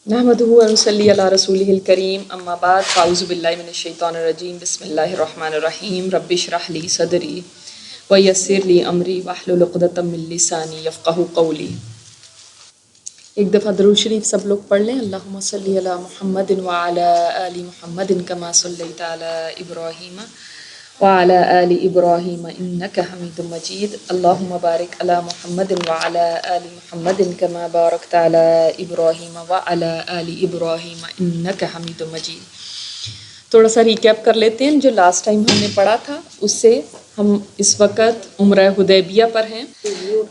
نحمدہ و نصلی علی رسولہ الکریم، اما بعد فاعوذ باللہ من الشیطان الرجیم، بسم اللہ الرحمن الرحیم۔ رب اشرح لی صدری ویسر لی امری واحلل عقدۃ من لسانی یفقہوا قولی۔ ایک دفعہ درود شریف سب لوگ پڑھ لیں۔ اللہم صلی علی محمد وعلی آل محمد کما صلیت علی ابراہیم وعلی آل ابراہیم انک حمید مجید۔ اللہم بارک علی محمد وعلی آل محمد کما بارکت علی ابراہیم وعلی آل ابراہیم انک حمید مجید۔ تھوڑا سا ریکیپ کر لیتے ہیں جو لاسٹ ٹائم ہم نے پڑھا تھا، اس سے ہم اس وقت عمرہ حدیبیہ پر ہیں۔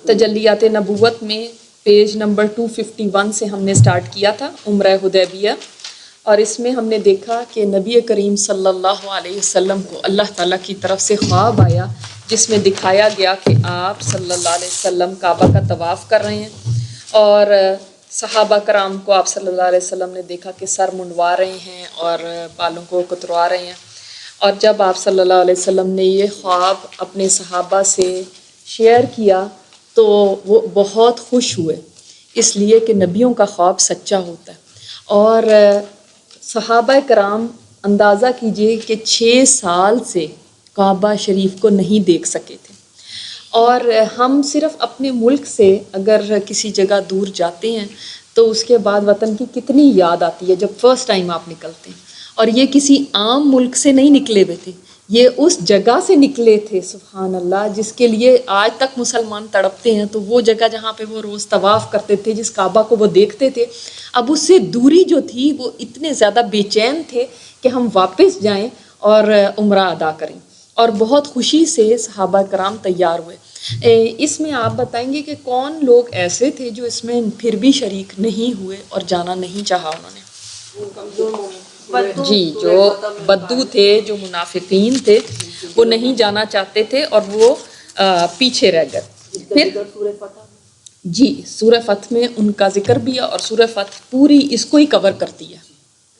تجلیات نبوت میں پیج نمبر 251 سے ہم نے سٹارٹ کیا تھا عمرہ حدیبیہ، اور اس میں ہم نے دیکھا کہ نبی کریم صلی اللہ علیہ وسلم کو اللہ تعالیٰ کی طرف سے خواب آیا جس میں دکھایا گیا کہ آپ صلی اللہ علیہ وسلم کعبہ کا طواف کر رہے ہیں، اور صحابہ کرام کو آپ صلی اللہ علیہ وسلم نے دیکھا کہ سر منڈوا رہے ہیں اور بالوں کو کتروا رہے ہیں۔ اور جب آپ صلی اللہ علیہ وسلم نے یہ خواب اپنے صحابہ سے شیئر کیا تو وہ بہت خوش ہوئے، اس لیے کہ نبیوں کا خواب سچا ہوتا ہے۔ اور صحابہ کرام اندازہ کیجئے کہ 6 سال سے کعبہ شریف کو نہیں دیکھ سکے تھے، اور ہم صرف اپنے ملک سے اگر کسی جگہ دور جاتے ہیں تو اس کے بعد وطن کی کتنی یاد آتی ہے جب فرسٹ ٹائم آپ نکلتے ہیں، اور یہ کسی عام ملک سے نہیں نکلے ہوئے تھے، یہ اس جگہ سے نکلے تھے، سبحان اللہ، جس کے لیے آج تک مسلمان تڑپتے ہیں۔ تو وہ جگہ جہاں پہ وہ روز طواف کرتے تھے، جس کعبہ کو وہ دیکھتے تھے، اب اس سے دوری جو تھی وہ اتنے زیادہ بے چین تھے کہ ہم واپس جائیں اور عمرہ ادا کریں، اور بہت خوشی سے صحابہ کرام تیار ہوئے۔ اس میں آپ بتائیں گے کہ کون لوگ ایسے تھے جو اس میں پھر بھی شریک نہیں ہوئے اور جانا نہیں چاہا انہوں نے؟ جی، جو بدو تھے، جو منافقین تھے، وہ نہیں جانا چاہتے تھے اور وہ پیچھے رہ گئے۔ پھر جی، سورہ فتح میں ان کا ذکر بھی ہے، اور سورہ فتح پوری اس کو ہی کور کرتی ہے،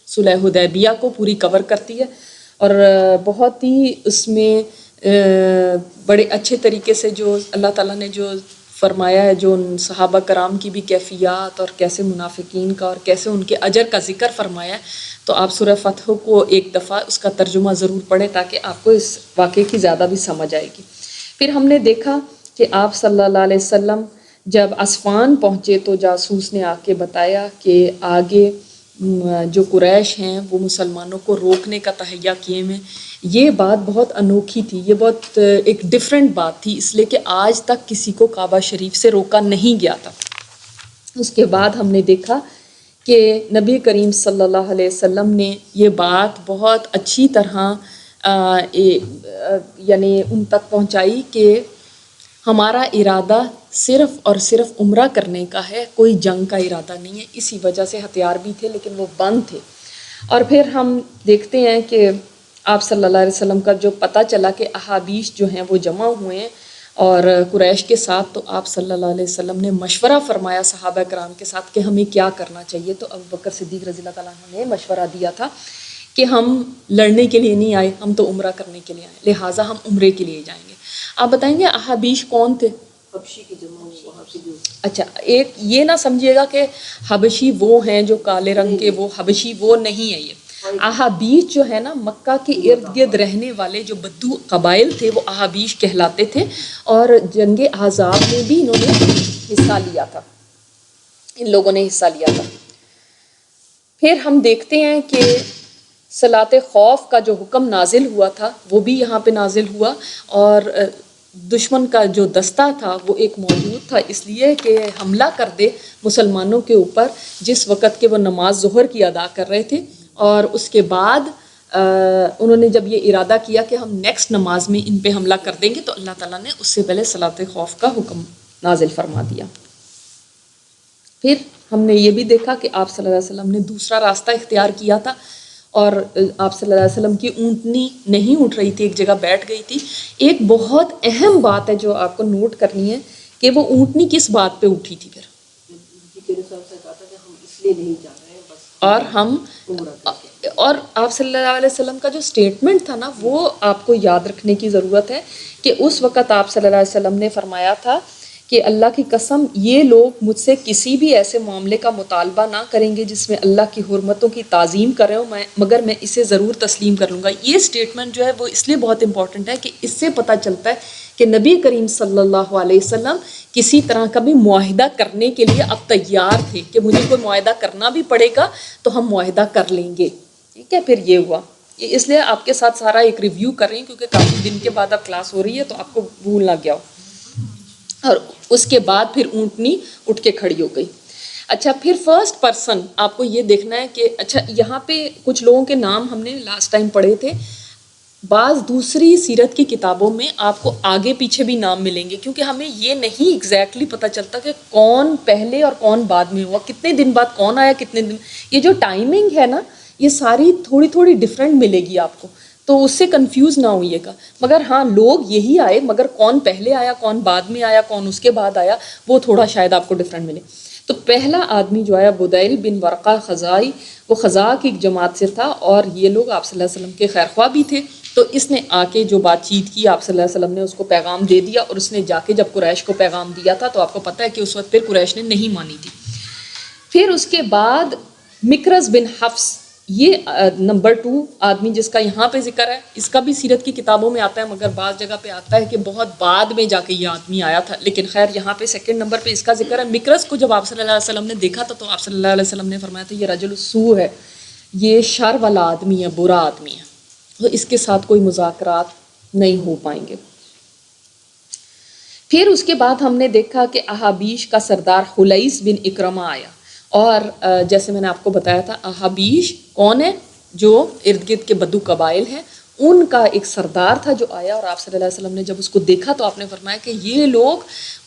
صلح حدیبیہ کو پوری کور کرتی ہے، اور بہت ہی اس میں بڑے اچھے طریقے سے جو اللہ تعالیٰ نے جو فرمایا ہے، جو ان صحابہ کرام کی بھی کیفیات اور کیسے منافقین کا اور کیسے ان کے اجر کا ذکر فرمایا ہے، تو آپ سورہ فتح کو ایک دفعہ اس کا ترجمہ ضرور پڑھیں تاکہ آپ کو اس واقعے کی زیادہ بھی سمجھ آئے گی۔ پھر ہم نے دیکھا کہ آپ صلی اللہ علیہ وسلم جب اسفان پہنچے تو جاسوس نے آ کے بتایا کہ آگے جو قریش ہیں وہ مسلمانوں کو روکنے کا تہیہ کیے میں۔ یہ بات بہت انوکھی تھی، یہ بہت ایک ڈیفرنٹ بات تھی، اس لیے کہ آج تک کسی کو کعبہ شریف سے روکا نہیں گیا تھا۔ اس کے بعد ہم نے دیکھا کہ نبی کریم صلی اللہ علیہ وسلم نے یہ بات بہت اچھی طرح یعنی ان تک پہنچائی کہ ہمارا ارادہ صرف اور صرف عمرہ کرنے کا ہے، کوئی جنگ کا ارادہ نہیں ہے۔ اسی وجہ سے ہتھیار بھی تھے لیکن وہ بند تھے۔ اور پھر ہم دیکھتے ہیں کہ آپ صلی اللہ علیہ وسلم کا جو پتہ چلا کہ احابیش جو ہیں وہ جمع ہوئے ہیں اور قریش کے ساتھ، تو آپ صلی اللہ علیہ وسلم نے مشورہ فرمایا صحابہ کرام کے ساتھ کہ ہمیں کیا کرنا چاہیے۔ تو ابو بکر صدیق رضی اللہ تعالیٰ عنہ نے مشورہ دیا تھا کہ ہم لڑنے کے لیے نہیں آئے، ہم تو عمرہ کرنے کے لیے آئے، لہٰذا ہم عمرے کے لیے جائیں گے۔ آپ بتائیں گے احابیش کون تھے؟ حبشی کی جمع وہاں سے جو، اچھا، ایک یہ نہ سمجھیے گا کہ حبشی وہ ہیں جو کالے رنگ کے، وہ حبشی وہ نہیں ہے۔ یہ احابیش جو ہے نا، مکہ کے ارد گرد رہنے والے جو بدو قبائل تھے وہ احابیش کہلاتے تھے، اور جنگ احزاب میں بھی انہوں نے حصہ لیا تھا، ان لوگوں نے حصہ لیا تھا۔ پھر ہم دیکھتے ہیں کہ صلاۃ خوف کا جو حکم نازل ہوا تھا وہ بھی یہاں پہ نازل ہوا، اور دشمن کا جو دستہ تھا وہ ایک موجود تھا اس لیے کہ حملہ کر دے مسلمانوں کے اوپر جس وقت کہ وہ نماز ظہر کی ادا کر رہے تھے، اور اس کے بعد انہوں نے جب یہ ارادہ کیا کہ ہم نیکسٹ نماز میں ان پہ حملہ کر دیں گے، تو اللہ تعالیٰ نے اس سے پہلے صلاۃ خوف کا حکم نازل فرما دیا۔ پھر ہم نے یہ بھی دیکھا کہ آپ صلی اللہ علیہ وسلم نے دوسرا راستہ اختیار کیا تھا، اور آپ صلی اللہ علیہ وسلم کی اونٹنی نہیں اٹھ رہی تھی، ایک جگہ بیٹھ گئی تھی۔ ایک بہت اہم بات ہے جو آپ کو نوٹ کرنی ہے کہ وہ اونٹنی کس بات پہ اٹھی تھی پھر، اور آپ صلی اللہ علیہ وسلم کا جو سٹیٹمنٹ تھا نا، وہ آپ کو یاد رکھنے کی ضرورت ہے کہ اس وقت آپ صلی اللہ علیہ وسلم نے فرمایا تھا کہ اللہ کی قسم یہ لوگ مجھ سے کسی بھی ایسے معاملے کا مطالبہ نہ کریں گے جس میں اللہ کی حرمتوں کی تعظیم کر رہے ہوں مگر میں اسے ضرور تسلیم کر لوں گا. یہ سٹیٹمنٹ جو ہے وہ اس لیے بہت امپورٹنٹ ہے کہ اس سے پتہ چلتا ہے کہ نبی کریم صلی اللہ علیہ وسلم کسی طرح کا بھی معاہدہ کرنے کے لیے اب تیار تھے کہ مجھے کوئی معاہدہ کرنا بھی پڑے گا تو ہم معاہدہ کر لیں گے. ٹھیک ہے, پھر یہ ہوا. اس لیے آپ کے ساتھ سارا ایک ریویو کر رہی ہوں کیونکہ کافی دن کے بعد اب کلاس ہو رہی ہے تو آپ کو بھول نہ گیا ہو. اور اس کے بعد پھر اونٹنی اٹھ کے کھڑی ہو گئی. اچھا, پھر فرسٹ پرسن آپ کو یہ دیکھنا ہے کہ اچھا یہاں پہ کچھ لوگوں کے نام ہم نے لاسٹ ٹائم پڑھے تھے. بعض دوسری سیرت کی کتابوں میں آپ کو آگے پیچھے بھی نام ملیں گے کیونکہ ہمیں یہ نہیں ایگزیکٹلی پتہ چلتا کہ کون پہلے اور کون بعد میں ہوا, کتنے دن بعد کون آیا, کتنے دن. یہ جو ٹائمنگ ہے نا یہ ساری تھوڑی تھوڑی ڈفرینٹ ملے گی آپ کو, تو اس سے کنفیوز نہ ہوئیے گا. مگر ہاں لوگ یہی آئے, مگر کون پہلے آیا, کون بعد میں آیا, کون اس کے بعد آیا, وہ تھوڑا شاید آپ کو ڈفرینٹ ملے. تو پہلا آدمی جو آیا بدیل بن ورقہ خزائی, وہ خزاء کی ایک جماعت سے تھا اور یہ لوگ آپ صلی اللہ علیہ وسلم کے خیر خواہ بھی تھے. تو اس نے آ کے جو بات چیت کی آپ صلی اللہ علیہ وسلم نے اس کو پیغام دے دیا, اور اس نے جا کے جب قریش کو پیغام دیا تھا تو آپ کو پتہ ہے کہ اس وقت پھر قریش نے نہیں مانی تھی. پھر اس کے بعد مکرز بن حفص, یہ نمبر 2 آدمی جس کا یہاں پہ ذکر ہے. اس کا بھی سیرت کی کتابوں میں آتا ہے مگر بعض جگہ پہ آتا ہے کہ بہت بعد میں جا کے یہ آدمی آیا تھا, لیکن خیر یہاں پہ سیکنڈ نمبر پہ اس کا ذکر ہے. مکرز کو جب آپ صلی اللہ علیہ وسلم نے دیکھا تھا تو آپ صلی اللہ علیہ وسلم نے فرمایا تھا یہ رجل السوء ہے, یہ شر والا آدمی ہے, برا آدمی ہے, تو اس کے ساتھ کوئی مذاکرات نہیں ہو پائیں گے. پھر اس کے بعد ہم نے دیکھا کہ احابیش کا سردار حلیس بن اکرمہ آیا, اور جیسے میں نے آپ کو بتایا تھا احابیش کون ہے, جو ارد گرد کے بدو قبائل ہیں, ان کا ایک سردار تھا جو آیا. اور آپ صلی اللہ علیہ وسلم نے جب اس کو دیکھا تو آپ نے فرمایا کہ یہ لوگ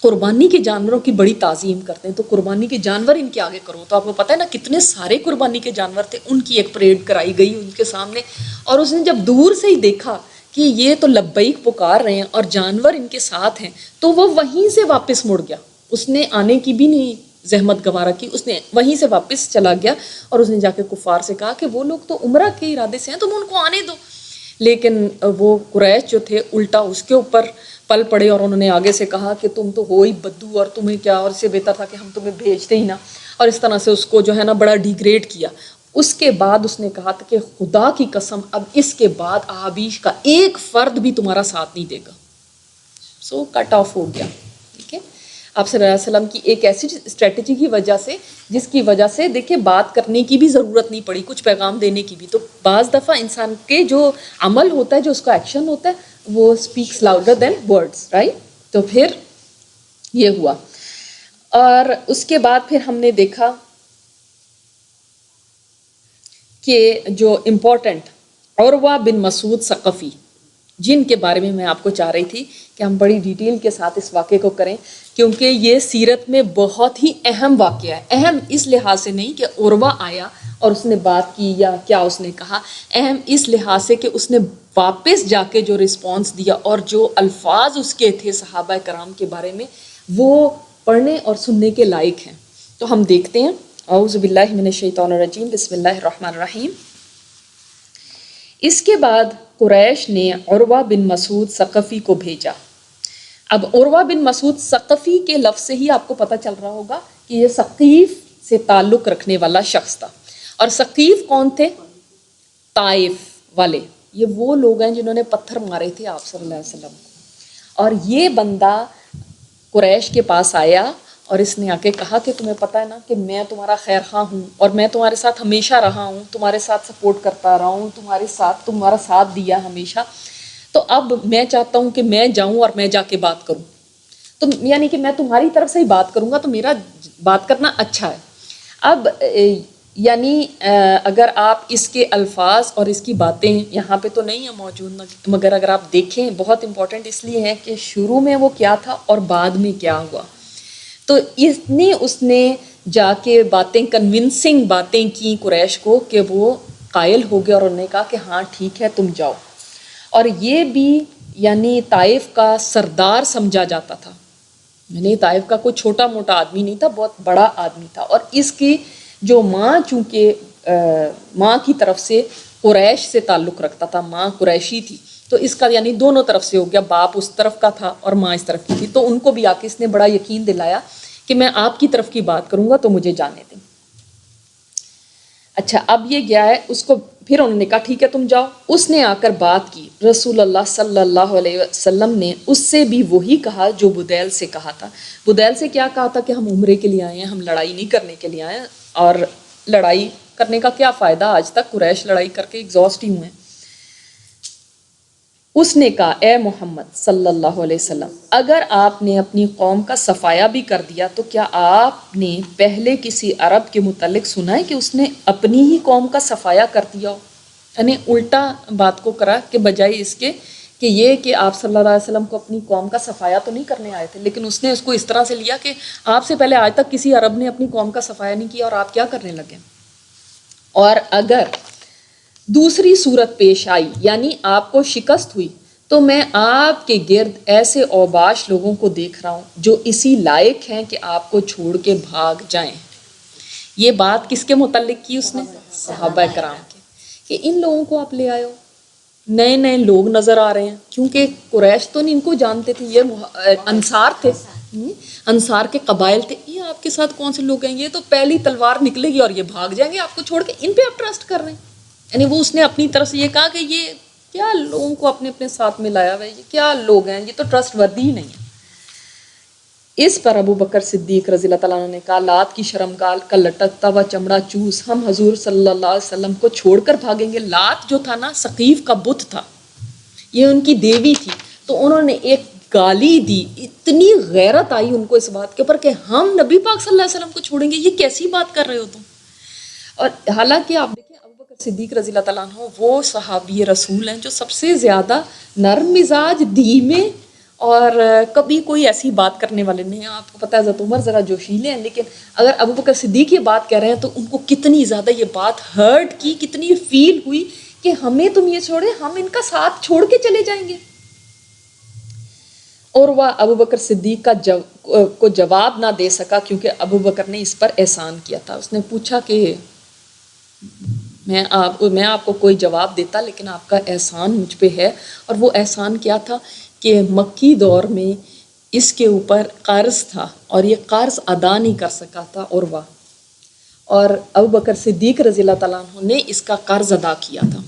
قربانی کے جانوروں کی بڑی تعظیم کرتے ہیں, تو قربانی کے جانور ان کے آگے کرو. تو آپ کو پتہ ہے نا کتنے سارے قربانی کے جانور تھے, ان کی ایک پریڈ کرائی گئی ان کے سامنے. اور اس نے جب دور سے ہی دیکھا کہ یہ تو لبیک پکار رہے ہیں اور جانور ان کے ساتھ ہیں, تو وہ وہیں سے واپس مڑ گیا. اس نے آنے کی بھی نہیں زحمت گوارا کی, اس نے وہیں سے واپس چلا گیا اور اس نے جا کے کفار سے کہا کہ وہ لوگ تو عمرہ کے ارادے سے ہیں, تم ان کو آنے دو. لیکن وہ قریش جو تھے الٹا اس کے اوپر پل پڑے اور انہوں نے آگے سے کہا کہ تم تو ہو ہی بدو اور تمہیں کیا, اور اس سے بہتر تھا کہ ہم تمہیں بھیجتے ہی نہ, اور اس طرح سے اس کو جو ہے نا بڑا ڈیگریڈ کیا. اس کے بعد اس نے کہا تھا کہ خدا کی قسم اب اس کے بعد احابیش کا ایک فرد بھی تمہارا ساتھ نہیں دے گا. سو کٹ آف ہو گیا. ٹھیک ہے, آپ صلی اللہ علیہ وسلم کی ایک ایسی اسٹریٹجی کی وجہ سے جس کی وجہ سے دیکھیں بات کرنے کی بھی ضرورت نہیں پڑی, کچھ پیغام دینے کی بھی. تو بعض دفعہ انسان کے جو عمل ہوتا ہے, جو اس کا ایکشن ہوتا ہے, وہ speaks louder than words, right. تو پھر یہ ہوا, اور اس کے بعد پھر ہم نے دیکھا کہ جو امپورٹنٹ عروہ بن مسعود ثقفی, جن کے بارے میں آپ کو چاہ رہی تھی کہ ہم بڑی ڈیٹیل کے ساتھ اس واقعے کو کریں, کیونکہ یہ سیرت میں بہت ہی اہم واقعہ ہے. اہم اس لحاظ سے نہیں کہ عروہ آیا اور اس نے بات کی یا کیا اس نے کہا, اہم اس لحاظ سے کہ اس نے واپس جا کے جو رسپانس دیا اور جو الفاظ اس کے تھے صحابہ کرام کے بارے میں, وہ پڑھنے اور سننے کے لائق ہیں. تو ہم دیکھتے ہیں. اعوذ باللہ من الشیطان الرجیم, بسم اللہ الرحمن الرحیم. اس کے بعد قریش نے عروہ بن مسعود ثقفی کو بھیجا. اب عروہ بن مسعود ثقفی کے لفظ سے ہی آپ کو پتہ چل رہا ہوگا کہ یہ ثقیف سے تعلق رکھنے والا شخص تھا. اور ثقیف کون تھے؟ طائف والے. یہ وہ لوگ ہیں جنہوں نے پتھر مارے تھے آپ صلی اللہ علیہ وسلم کو. اور یہ بندہ قریش کے پاس آیا اور اس نے آ کے کہا کہ تمہیں پتہ ہے نا کہ میں تمہارا خیر خواہ ہوں اور میں تمہارے ساتھ ہمیشہ رہا ہوں, تمہارے ساتھ سپورٹ کرتا رہا ہوں, تمہارا ساتھ دیا ہمیشہ. تو اب میں چاہتا ہوں کہ میں جاؤں اور میں جا کے بات کروں. تو یعنی کہ میں تمہاری طرف سے ہی بات کروں گا, تو میرا بات کرنا اچھا ہے. اب یعنی اگر آپ اس کے الفاظ اور اس کی باتیں یہاں پہ تو نہیں ہیں موجود, مگر اگر آپ دیکھیں بہت امپورٹنٹ اس لیے ہے کہ شروع میں وہ کیا تھا اور بعد میں کیا ہوا. تو اس نے جا کے باتیں, کنونسنگ باتیں کی قریش کو کہ وہ قائل ہو گئے اور انہوں نے کہا کہ ہاں ٹھیک ہے تم جاؤ. اور یہ بھی یعنی طائف کا سردار سمجھا جاتا تھا, یعنی طائف کا کوئی چھوٹا موٹا آدمی نہیں تھا, بہت بڑا آدمی تھا. اور اس کی جو ماں چونکہ ماں کی طرف سے قریش سے تعلق رکھتا تھا, ماں قریشی تھی, تو اس کا یعنی دونوں طرف سے ہو گیا، باپ اس طرف کا تھا اور ماں اس طرف کی تھی، تو ان کو بھی آ کے اس نے بڑا یقین دلایا کہ میں آپ کی طرف کی بات کروں گا تو مجھے جانے دیں۔ اچھا اب یہ گیا ہے اس کو، پھر انہوں نے کہا ٹھیک ہے تم جاؤ۔ اس نے آ کر بات کی، رسول اللہ صلی اللہ علیہ وسلم نے اس سے بھی وہی کہا جو بدیل سے کہا تھا۔ بدیل سے کیا کہا تھا کہ ہم عمرے کے لیے آئے ہیں، ہم لڑائی نہیں کرنے کے لیے آئے ہیں، اور لڑائی کرنے کا کیا فائدہ، آج تک قریش لڑائی کر کے ایگزاسٹ ہی ہوئے ہیں۔ اس نے کہا اے محمد صلی اللہ علیہ وسلم، اگر آپ نے اپنی قوم کا صفایا بھی کر دیا تو کیا آپ نے پہلے کسی عرب کے متعلق سنا ہے کہ اس نے اپنی ہی قوم کا صفایا کر دیا ہو؟ یعنی الٹا بات کو کرا کہ بجائے اس کے کہ یہ کہ آپ صلی اللہ علیہ وسلم کو اپنی قوم کا صفایا تو نہیں کرنے آئے تھے، لیکن اس نے اس کو اس طرح سے لیا کہ آپ سے پہلے آج تک کسی عرب نے اپنی قوم کا صفایا نہیں کیا اور آپ کیا کرنے لگے۔ اور اگر دوسری صورت پیش آئی یعنی آپ کو شکست ہوئی تو میں آپ کے گرد ایسے اوباش لوگوں کو دیکھ رہا ہوں جو اسی لائق ہیں کہ آپ کو چھوڑ کے بھاگ جائیں۔ یہ بات کس کے متعلق کی اس نے؟ صحابہ کرام کے، کہ ان لوگوں کو آپ لے آئے ہو، نئے نئے لوگ نظر آ رہے ہیں، کیونکہ قریش تو نہیں ان کو جانتے تھے، یہ انصار تھے، انصار کے قبائل تھے، یہ آپ کے ساتھ کون سے لوگ ہیں، یہ تو پہلی تلوار نکلے گی اور یہ بھاگ جائیں گے آپ کو چھوڑ کے، ان پہ آپ ٹرسٹ کر رہے ہیں۔ یعنی وہ اس نے اپنی طرف سے یہ کہا کہ یہ کیا لوگوں کو اپنے اپنے ساتھ میں لایا ہوا ہے، یہ کیا لوگ ہیں، یہ تو ٹرسٹ وردی ہی نہیں ہے۔ اس پر ابو بکر صدیق رضی اللہ تعالیٰ عنہ نے کہا لات کی شرمگال کا لٹکتا ہوا چمڑا چوس، ہم حضور صلی اللہ علیہ وسلم کو چھوڑ کر بھاگیں گے۔ لات جو تھا نا ثقیف کا بت تھا، یہ ان کی دیوی تھی، تو انہوں نے ایک گالی دی، اتنی غیرت آئی ان کو اس بات کے اوپر کہ ہم نبی پاک صلی اللہ علیہ وسلم کو چھوڑیں گے، یہ کیسی بات کر رہے ہو تم۔ اور حالانکہ آپ دیکھیں ابو بکر صدیق رضی اللہ تعالیٰ عنہ وہ صحابی رسول ہیں جو سب سے زیادہ نرم مزاج، دھیمے، اور کبھی کوئی ایسی بات کرنے والے نہیں ہیں۔ آپ کو پتہ ہے حضرت عمر ذرا جوشیلے ہیں، لیکن اگر ابو بکر صدیق یہ بات کہہ رہے ہیں تو ان کو کتنی زیادہ یہ بات ہرٹ کی، کتنی فیل ہوئی کہ ہمیں تم یہ چھوڑے، ہم ان کا ساتھ چھوڑ کے چلے جائیں گے۔ اور وہ ابو بکر صدیق کو جواب نہ دے سکا کیونکہ ابو بکر نے اس پر احسان کیا تھا۔ اس نے پوچھا کہ میں آپ کو کوئی جواب دیتا لیکن آپ کا احسان مجھ پہ ہے، اور وہ احسان کیا تھا کہ مکی دور میں اس کے اوپر قرض تھا اور یہ قرض ادا نہیں کر سکا تھا عروہ، اور ابو بکر صدیق رضی اللہ تعالیٰ عنہ نے اس کا قرض ادا کیا تھا۔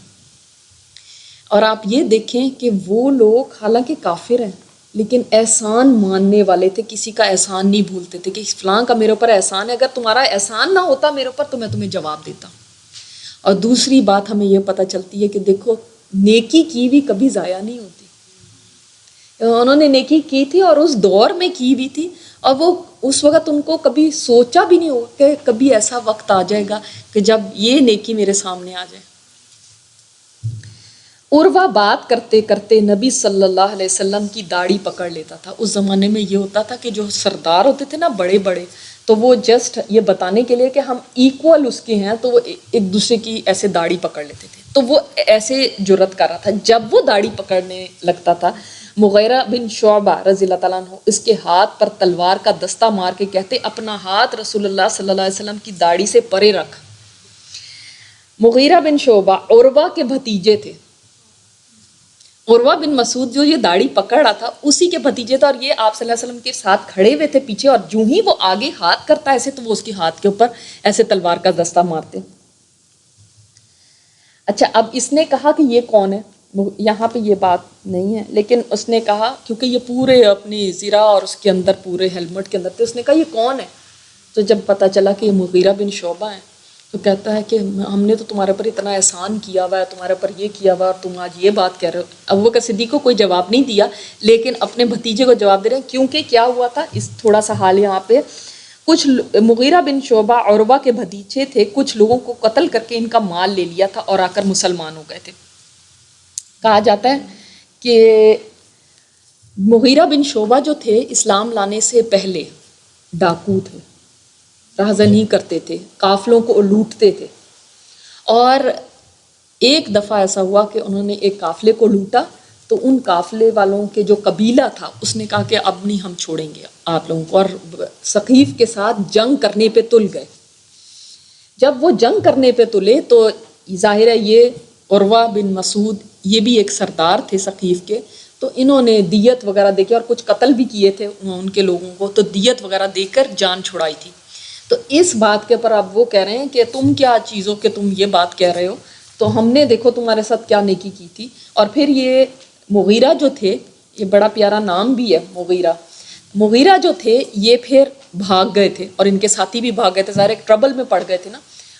اور آپ یہ دیکھیں کہ وہ لوگ حالانکہ کافر ہیں لیکن احسان ماننے والے تھے، کسی کا احسان نہیں بھولتے تھے کہ فلاں کا میرے اوپر احسان ہے، اگر تمہارا احسان نہ ہوتا میرے اوپر تو میں تمہیں جواب دیتا۔ اور دوسری بات ہمیں یہ پتہ چلتی ہے کہ دیکھو نیکی کی بھی کبھی ضائع نہیں ہوتی، انہوں نے نیکی کی تھی اور اس دور میں کی بھی تھی، اور وہ اس وقت ان کو کبھی سوچا بھی نہیں ہو کہ کبھی ایسا وقت آ جائے گا کہ جب یہ نیکی میرے سامنے آ جائے۔ عروہ بات کرتے کرتے نبی صلی اللہ علیہ وسلم کی داڑھی پکڑ لیتا تھا۔ اس زمانے میں یہ ہوتا تھا کہ جو سردار ہوتے تھے نا بڑے بڑے، تو وہ جسٹ یہ بتانے کے لیے کہ ہم ایکول اس کے ہیں تو وہ ایک دوسرے کی ایسے داڑھی پکڑ لیتے تھے، تو وہ ایسے جرت کر رہا تھا۔ جب وہ داڑھی پکڑنے لگتا تھا، مغیرہ بن شعبہ رضی اللہ تعالیٰ عنہ اس کے ہاتھ پر تلوار کا دستہ مار کے کہتے اپنا ہاتھ رسول اللہ صلی اللہ علیہ وسلم کی داڑھی سے پرے رکھ۔ مغیرہ بن شعبہ عروہ کے بھتیجے تھے، عروہ بن مسعود جو یہ داڑھی پکڑ رہا تھا اسی کے بھتیجے تھے، اور یہ آپ صلی اللہ علیہ وسلم کے ساتھ کھڑے ہوئے تھے پیچھے، اور جو ہی وہ آگے ہاتھ کرتا ایسے تو وہ اس کے ہاتھ کے اوپر ایسے تلوار کا دستہ مارتے۔ اچھا اب اس نے کہا کہ یہ کون ہے، یہاں پہ یہ بات نہیں ہے، لیکن اس نے کہا کیونکہ یہ پورے اپنی زرہ اور اس کے اندر پورے ہیلمٹ کے اندر تھے، اس نے کہا یہ کون ہے؟ تو جب پتہ چلا کہ یہ مغیرہ بن شعبہ ہیں تو کہتا ہے کہ ہم نے تو تمہارے پر اتنا احسان کیا ہوا ہے، تمہارے پر یہ کیا ہوا ہے، اور تم آج یہ بات کہہ رہے ہو۔ ابو بکر صدیق کو کوئی جواب نہیں دیا لیکن اپنے بھتیجے کو جواب دے رہے ہیں، کیونکہ کیا ہوا تھا، اس تھوڑا سا حال یہاں پہ، کچھ مغیرہ بن شعبہ عروہ کے بھتیجے تھے، کچھ لوگوں کو قتل کر کے ان کا مال لے لیا تھا اور آ کر مسلمان ہو گئے تھے۔ کہا جاتا ہے کہ مغیرہ بن شعبہ جو تھے اسلام لانے سے پہلے ڈاکو تھے، راہزنی کرتے تھے، قافلوں کو لوٹتے تھے، اور ایک دفعہ ایسا ہوا کہ انہوں نے ایک قافلے کو لوٹا تو ان قافلے والوں کے جو قبیلہ تھا اس نے کہا کہ اب نہیں ہم چھوڑیں گے آپ لوگوں کو، اور ثقیف کے ساتھ جنگ کرنے پہ تل گئے۔ جب وہ جنگ کرنے پہ تلے تو ظاہر ہے یہ عروہ بن مسعود یہ بھی ایک سردار تھے ثقیف کے، تو انہوں نے دیت وغیرہ دے کے، اور کچھ قتل بھی کیے تھے ان کے لوگوں کو، تو دیت وغیرہ دے کر جان چھڑائی تھی. تو اس بات کے پر اب وہ کہہ رہے ہیں کہ تم کیا چیزوں کہ تم یہ بات کہہ رہے ہو، تو ہم نے دیکھو تمہارے ساتھ کیا نیکی کی تھی. اور پھر یہ مغیرہ جو تھے، یہ بڑا پیارا نام بھی ہے مغیرہ جو تھے، یہ پھر بھاگ گئے تھے اور ان کے ساتھی بھی بھاگ گئے تھے، ظاہر ایک ٹربل میں پڑ گئے تھے نا.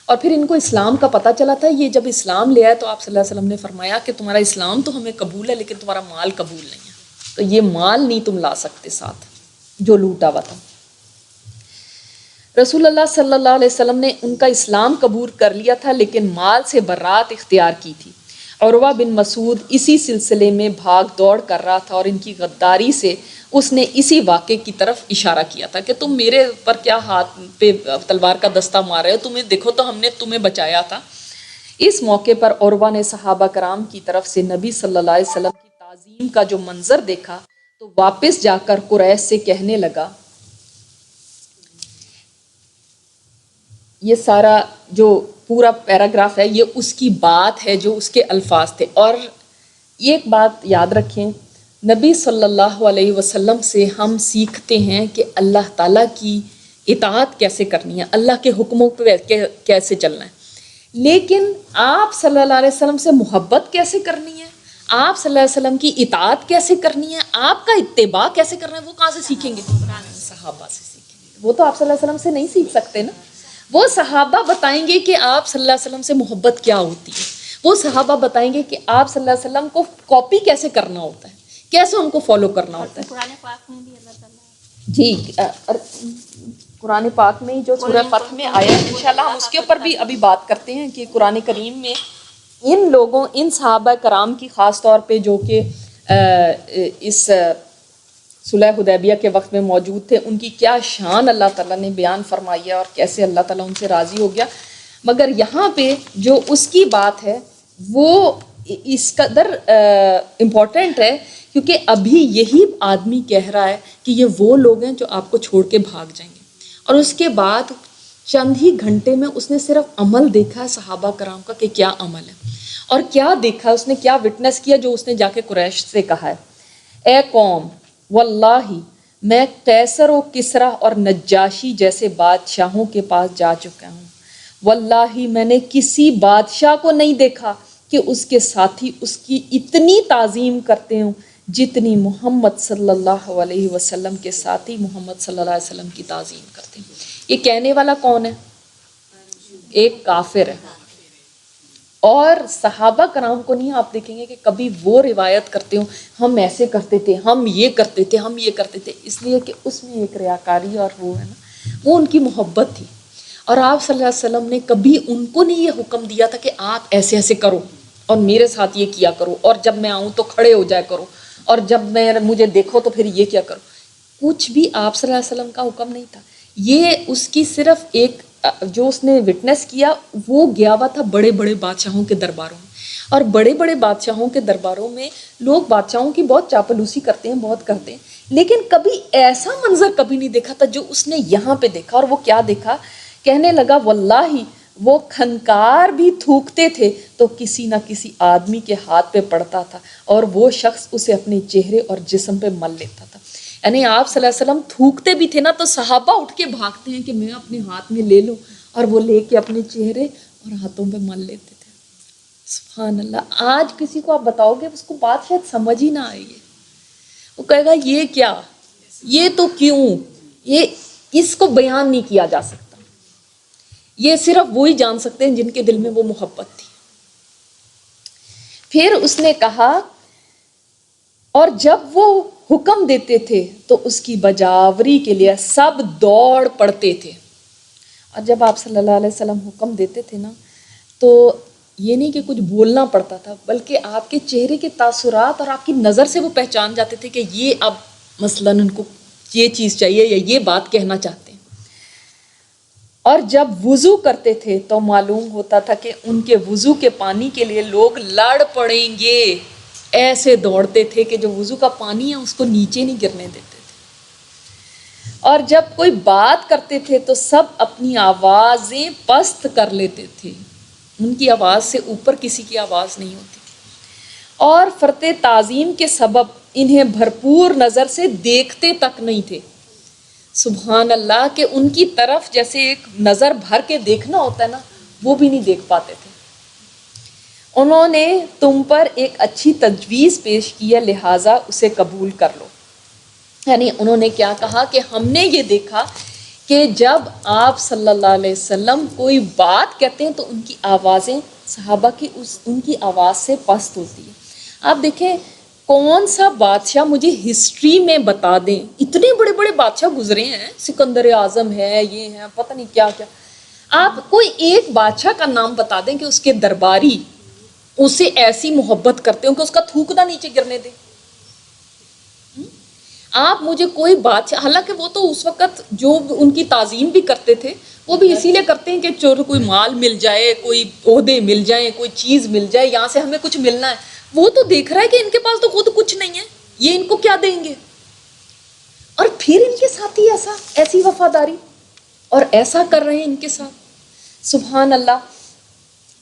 اور پھر ان کو اسلام کا پتہ چلا تھا. یہ جب اسلام لے آئے تو آپ صلی اللہ علیہ وسلم نے فرمایا کہ تمہارا اسلام تو ہمیں قبول ہے لیکن تمہارا مال قبول نہیں ہے، تو یہ مال نہیں تم لا سکتے ساتھ جو لوٹا ہوا تھا. رسول اللہ صلی اللہ علیہ وسلم نے ان کا اسلام قبول کر لیا تھا لیکن مال سے برات اختیار کی تھی. عروہ بن مسعود اسی سلسلے میں بھاگ دوڑ کر رہا تھا اور ان کی غداری سے اس نے اسی واقعے کی طرف اشارہ کیا تھا کہ تم میرے پر کیا ہاتھ پہ تلوار کا دستہ مار رہے ہو، تمہیں دیکھو تو ہم نے تمہیں بچایا تھا. اس موقع پر عروہ نے صحابہ کرام کی طرف سے نبی صلی اللہ علیہ وسلم کی تعظیم کا جو منظر دیکھا تو واپس جا کر قریش سے کہنے لگا. یہ سارا جو پورا پیراگراف ہے یہ اس کی بات ہے جو اس کے الفاظ تھے. اور ایک بات یاد رکھیں، نبی صلی اللہ علیہ وسلم سے ہم سیکھتے ہیں کہ اللہ تعالیٰ کی اطاعت کیسے کرنی ہے، اللہ کے حکموں پہ کیسے چلنا ہے. لیکن آپ صلی اللہ علیہ وسلم سے محبت کیسے کرنی ہے، آپ صلی اللہ علیہ وسلم کی اطاعت کیسے کرنی ہے، آپ کا اتباع کیسے کرنا ہے، وہ کہاں سے سیکھیں گے؟ صحابہ سے سیکھیں گے. وہ تو آپ صلی اللہ علیہ وسلم سے نہیں سیکھ سکتے نا. وہ صحابہ بتائیں گے کہ آپ صلی اللہ علیہ وسلم سے محبت کیا ہوتی ہے. وہ صحابہ بتائیں گے کہ آپ صلی اللہ علیہ وسلم کو کاپی کیسے کرنا ہوتا ہے، کیسے ان کو فالو کرنا ہوتا ہے. قرآن پاک میں بھی اللہ تعالیٰ جی، قرآن پاک میں جو سورہ فتح میں آیا ہے، انشاءاللہ ہم اس کے اوپر بھی ابھی بات کرتے ہیں کہ قرآن کریم میں ان صحابہ کرام کی خاص طور پہ جو کہ اس صلح حدیبیہ کے وقت میں موجود تھے، ان کی کیا شان اللہ تعالیٰ نے بیان فرمائی ہے اور کیسے اللہ تعالیٰ ان سے راضی ہو گیا. مگر یہاں پہ جو اس کی بات ہے وہ اس قدر امپورٹنٹ ہے کیونکہ ابھی یہی آدمی کہہ رہا ہے کہ یہ وہ لوگ ہیں جو آپ کو چھوڑ کے بھاگ جائیں گے. اور اس کے بعد چند ہی گھنٹے میں اس نے صرف عمل دیکھا ہے صحابہ کرام کا کہ کیا عمل ہے، اور کیا دیکھا اس نے، کیا وٹنس کیا جو اس نے جا کے قریش سے کہا ہے. اے قوم، واللہ میں قیصر و کسریٰ اور نجاشی جیسے بادشاہوں کے پاس جا چکا ہوں. واللہ میں نے کسی بادشاہ کو نہیں دیکھا کہ اس کے ساتھی اس کی اتنی تعظیم کرتے ہوں جتنی محمد صلی اللہ علیہ وسلم کے ساتھی محمد صلی اللہ علیہ وسلم کی تعظیم کرتے ہیں. یہ کہنے والا کون ہے؟ ایک کافر ہے. اور صحابہ کرام کو نہیں آپ دیکھیں گے کہ کبھی وہ روایت کرتے ہوں ہم ایسے کرتے تھے، ہم یہ کرتے تھے، ہم یہ کرتے تھے، اس لیے کہ اس میں ایک ریاکاری اور وہ ہے نا، وہ ان کی محبت تھی. اور آپ صلی اللہ علیہ وسلم نے کبھی ان کو نہیں یہ حکم دیا تھا کہ آپ ایسے ایسے کرو اور میرے ساتھ یہ کیا کرو، اور جب میں آؤں تو کھڑے ہو جایا کرو، اور جب مجھے دیکھو تو پھر یہ کیا کرو. کچھ بھی آپ صلی اللہ علیہ وسلم کا حکم نہیں تھا. یہ اس کی صرف ایک جو اس نے وٹنس کیا، وہ گیا ہوا تھا بڑے بڑے بادشاہوں کے درباروں میں. اور بڑے بڑے بادشاہوں کے درباروں میں لوگ بادشاہوں کی بہت چاپلوسی کرتے ہیں، بہت کرتے ہیں، لیکن کبھی ایسا منظر کبھی نہیں دیکھا تھا جو اس نے یہاں پہ دیکھا. اور وہ کیا دیکھا؟ کہنے لگا واللہ وہ کھنکار بھی تھوکتے تھے تو کسی نہ کسی آدمی کے ہاتھ پہ پڑتا تھا اور وہ شخص اسے اپنے چہرے اور جسم پہ مل لیتا تھا. یعنی آپ صلی اللہ علیہ وسلم تھوکتے بھی تھے نا تو صحابہ اٹھ کے بھاگتے ہیں کہ میں اپنے ہاتھ میں لے لوں، اور وہ لے کے اپنے چہرے اور ہاتھوں پہ مل لیتے تھے. سبحان اللہ. آج کسی کو آپ بتاؤ گے اس کو بات شاید سمجھ ہی نہ آئے گی، وہ کہے گا یہ کیا، یہ تو کیوں، یہ اس کو بیان نہیں کیا جا سکتا. یہ صرف وہی جان سکتے ہیں جن کے دل میں وہ محبت تھی. پھر اس نے کہا اور جب وہ حکم دیتے تھے تو اس کی بجاوری کے لیے سب دوڑ پڑتے تھے. اور جب آپ صلی اللہ علیہ وسلم حکم دیتے تھے نا تو یہ نہیں کہ کچھ بولنا پڑتا تھا، بلکہ آپ کے چہرے کے تاثرات اور آپ کی نظر سے وہ پہچان جاتے تھے کہ یہ اب مثلاً ان کو یہ چیز چاہیے یا یہ بات کہنا چاہتے ہیں. اور جب وضو کرتے تھے تو معلوم ہوتا تھا کہ ان کے وضو کے پانی کے لیے لوگ لڑ پڑیں گے. ایسے دوڑتے تھے کہ جو وضو کا پانی ہے اس کو نیچے نہیں گرنے دیتے تھے. اور جب کوئی بات کرتے تھے تو سب اپنی آوازیں پست کر لیتے تھے، ان کی آواز سے اوپر کسی کی آواز نہیں ہوتی تھی. اور فرط تعظیم کے سبب انہیں بھرپور نظر سے دیکھتے تک نہیں تھے. سبحان اللہ، کہ ان کی طرف جیسے ایک نظر بھر کے دیکھنا ہوتا ہے نا، وہ بھی نہیں دیکھ پاتے تھے. انہوں نے تم پر ایک اچھی تجویز پیش کی ہے، لہٰذا اسے قبول کر لو. یعنی انہوں نے کیا کہا کہ ہم نے یہ دیکھا کہ جب آپ صلی اللہ علیہ وسلم کوئی بات کہتے ہیں تو ان کی آوازیں صحابہ کی ان کی آواز سے پست ہوتی ہے. آپ دیکھیں کون سا بادشاہ مجھے ہسٹری میں بتا دیں، اتنے بڑے بڑے بادشاہ گزرے ہیں، سکندر اعظم ہے، یہ ہے، پتہ نہیں کیا کیا. آپ کوئی ایک بادشاہ کا نام بتا دیں کہ اس کے درباری اسے ایسی محبت کرتے ہوں کہ اس کا تھوکنا نیچے گرنے دے. آپ مجھے کوئی بات، حالانکہ وہ تو اس وقت جو ان کی تعظیم بھی کرتے تھے وہ بھی اسی لیے کرتے ہیں کہ چور کوئی مال مل جائے، کوئی عہدے مل جائیں، کوئی چیز مل جائے، یہاں سے ہمیں کچھ ملنا ہے. وہ تو دیکھ رہا ہے کہ ان کے پاس تو خود کچھ نہیں ہے، یہ ان کو کیا دیں گے. اور پھر ان کے ساتھ ہی ایسی وفاداری اور ایسا کر رہے ہیں ان کے ساتھ. سبحان اللہ.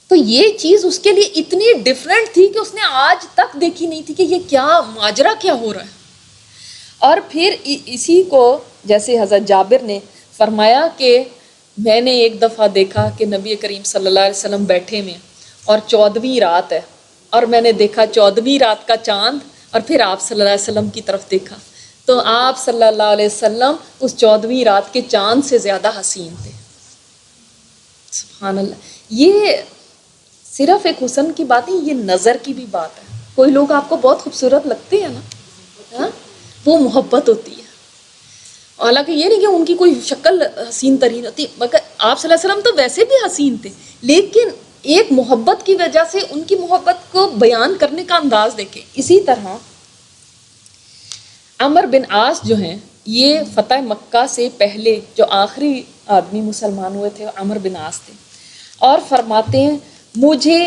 تو یہ چیز اس کے لیے اتنی ڈفرینٹ تھی کہ اس نے آج تک دیکھی نہیں تھی کہ یہ کیا ماجرا کیا ہو رہا ہے. اور پھر اسی کو جیسے حضرت جابر نے فرمایا کہ میں نے ایک دفعہ دیکھا کہ نبی کریم صلی اللہ علیہ وسلم بیٹھے ہوئے اور 14ویں رات ہے، اور میں نے دیکھا 14ویں رات کا چاند، اور پھر آپ صلی اللہ علیہ وسلم کی طرف دیکھا تو آپ صلی اللہ علیہ وسلم اس 14ویں رات کے چاند سے زیادہ حسین تھے. سبحان اللہ. یہ صرف ایک حسن کی بات نہیں، یہ نظر کی بھی بات ہے. کوئی لوگ آپ کو بہت خوبصورت لگتے ہیں نا، وہ محبت ہوتی ہے. حالانکہ یہ نہیں کہ ان کی کوئی شکل حسین ترین ہوتی، مگر آپ صلی اللہ علیہ وسلم تو ویسے بھی حسین تھے، لیکن ایک محبت کی وجہ سے ان کی محبت کو بیان کرنے کا انداز دیکھیں. اسی طرح عمر بن عاص جو ہیں، یہ فتح مکہ سے پہلے جو آخری آدمی مسلمان ہوئے تھے عمر بن عاص تھے، اور فرماتے ہیں مجھے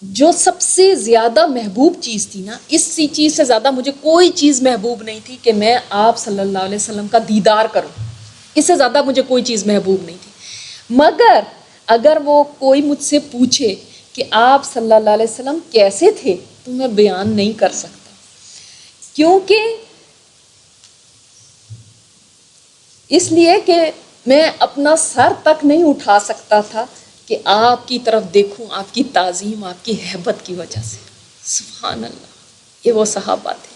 جو سب سے زیادہ محبوب چیز تھی نا، اس چیز سے زیادہ مجھے کوئی چیز محبوب نہیں تھی کہ میں آپ صلی اللہ علیہ وسلم کا دیدار کروں. اس سے زیادہ مجھے کوئی چیز محبوب نہیں تھی. مگر اگر وہ کوئی مجھ سے پوچھے کہ آپ صلی اللہ علیہ وسلم کیسے تھے تو میں بیان نہیں کر سکتا، کیونکہ اس لیے کہ میں اپنا سر تک نہیں اٹھا سکتا تھا کہ آپ کی طرف دیکھوں، آپ کی تعظیم، آپ کی ہیبت کی وجہ سے. سبحان اللہ. یہ وہ صحابہ تھے.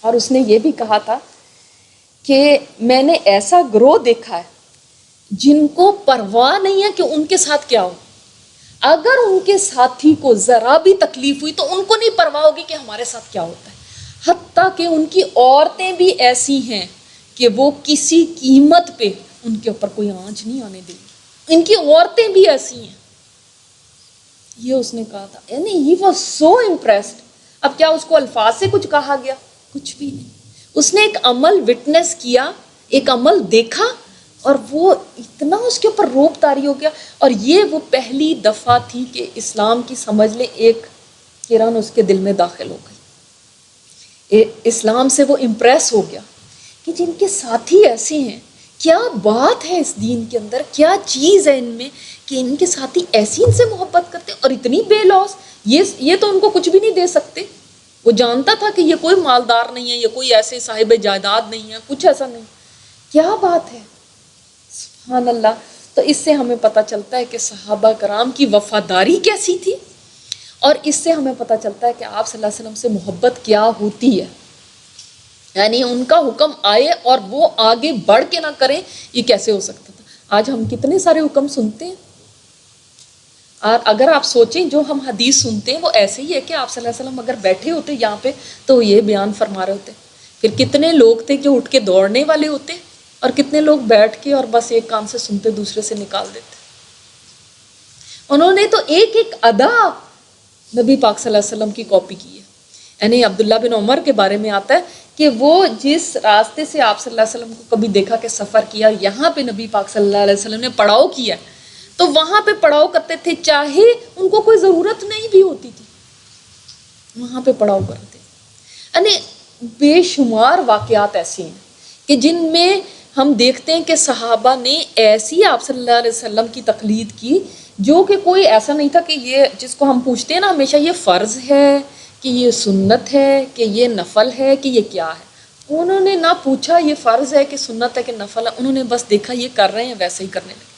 اور اس نے یہ بھی کہا تھا کہ میں نے ایسا گروہ دیکھا ہے جن کو پرواہ نہیں ہے کہ ان کے ساتھ کیا ہو. اگر ان کے ساتھی کو ذرا بھی تکلیف ہوئی تو ان کو نہیں پرواہ ہوگی کہ ہمارے ساتھ کیا ہوتا ہے. حتیٰ کہ ان کی عورتیں بھی ایسی ہیں کہ وہ کسی قیمت پہ ان کے اوپر کوئی آنچ نہیں آنے دے گی. ان کی عورتیں بھی ایسی ہیں. یہ اس نے کہا تھا. یعنی he was so impressed. اب کیا اس کو الفاظ سے کچھ کہا گیا؟ کچھ بھی نہیں. اس نے ایک عمل وٹنس کیا، ایک عمل دیکھا، اور وہ اتنا اس کے اوپر روب طاری ہو گیا. اور یہ وہ پہلی دفعہ تھی کہ اسلام کی سمجھ لے ایک کرن اس کے دل میں داخل ہو گئی. اسلام سے وہ امپریس ہو گیا کہ جن کے ساتھی ایسے ہیں، کیا بات ہے اس دین کے اندر، کیا چیز ہے ان میں کہ ان کے ساتھی ایسی ان سے محبت کرتے اور اتنی بے لوث. یہ تو ان کو کچھ بھی نہیں دے سکتے. وہ جانتا تھا کہ یہ کوئی مالدار نہیں ہے، یہ کوئی ایسے صاحب جائیداد نہیں ہے، کچھ ایسا نہیں. کیا بات ہے. سبحان اللہ. تو اس سے ہمیں پتہ چلتا ہے کہ صحابہ کرام کی وفاداری کیسی تھی، اور اس سے ہمیں پتہ چلتا ہے کہ آپ صلی اللہ علیہ وسلم سے محبت کیا ہوتی ہے. یعنی ان کا حکم آئے اور وہ آگے بڑھ کے نہ کریں، یہ کیسے ہو سکتا تھا. آج ہم کتنے سارے حکم سنتے ہیں، اور اگر آپ سوچیں جو ہم حدیث سنتے ہیں وہ ایسے ہی ہے کہ آپ صلی اللہ علیہ وسلم اگر بیٹھے ہوتے یہاں پہ تو یہ بیان فرما رہے ہوتے. پھر کتنے لوگ تھے جو اٹھ کے دوڑنے والے ہوتے، اور کتنے لوگ بیٹھ کے اور بس ایک کان سے سنتے دوسرے سے نکال دیتے. انہوں نے تو ایک ایک ادا نبی پاک صلی اللہ علیہ وسلم کی کاپی کی ہے. یعنی عبداللہ بن عمر کے بارے میں آتا ہے کہ وہ جس راستے سے آپ صلی اللہ علیہ وسلم کو کبھی دیکھا کہ سفر کیا، یہاں پہ نبی پاک صلی اللہ علیہ وسلم نے پڑاؤ کیا تو وہاں پہ پڑاؤ کرتے تھے، چاہے ان کو کوئی ضرورت نہیں بھی ہوتی تھی، وہاں پہ پڑاؤ کرتے. یعنی بے شمار واقعات ایسے ہیں کہ جن میں ہم دیکھتے ہیں کہ صحابہ نے ایسی آپ صلی اللہ علیہ وسلم کی تقلید کی جو کہ کوئی ایسا نہیں تھا کہ یہ جس کو ہم پوچھتے ہیں نا ہمیشہ یہ فرض ہے کہ یہ سنت ہے کہ یہ نفل ہے کہ یہ کیا ہے، انہوں نے نہ پوچھا یہ فرض ہے کہ سنت ہے کہ نفل ہے، انہوں نے بس دیکھا یہ کر رہے ہیں ویسے ہی کرنے لگے.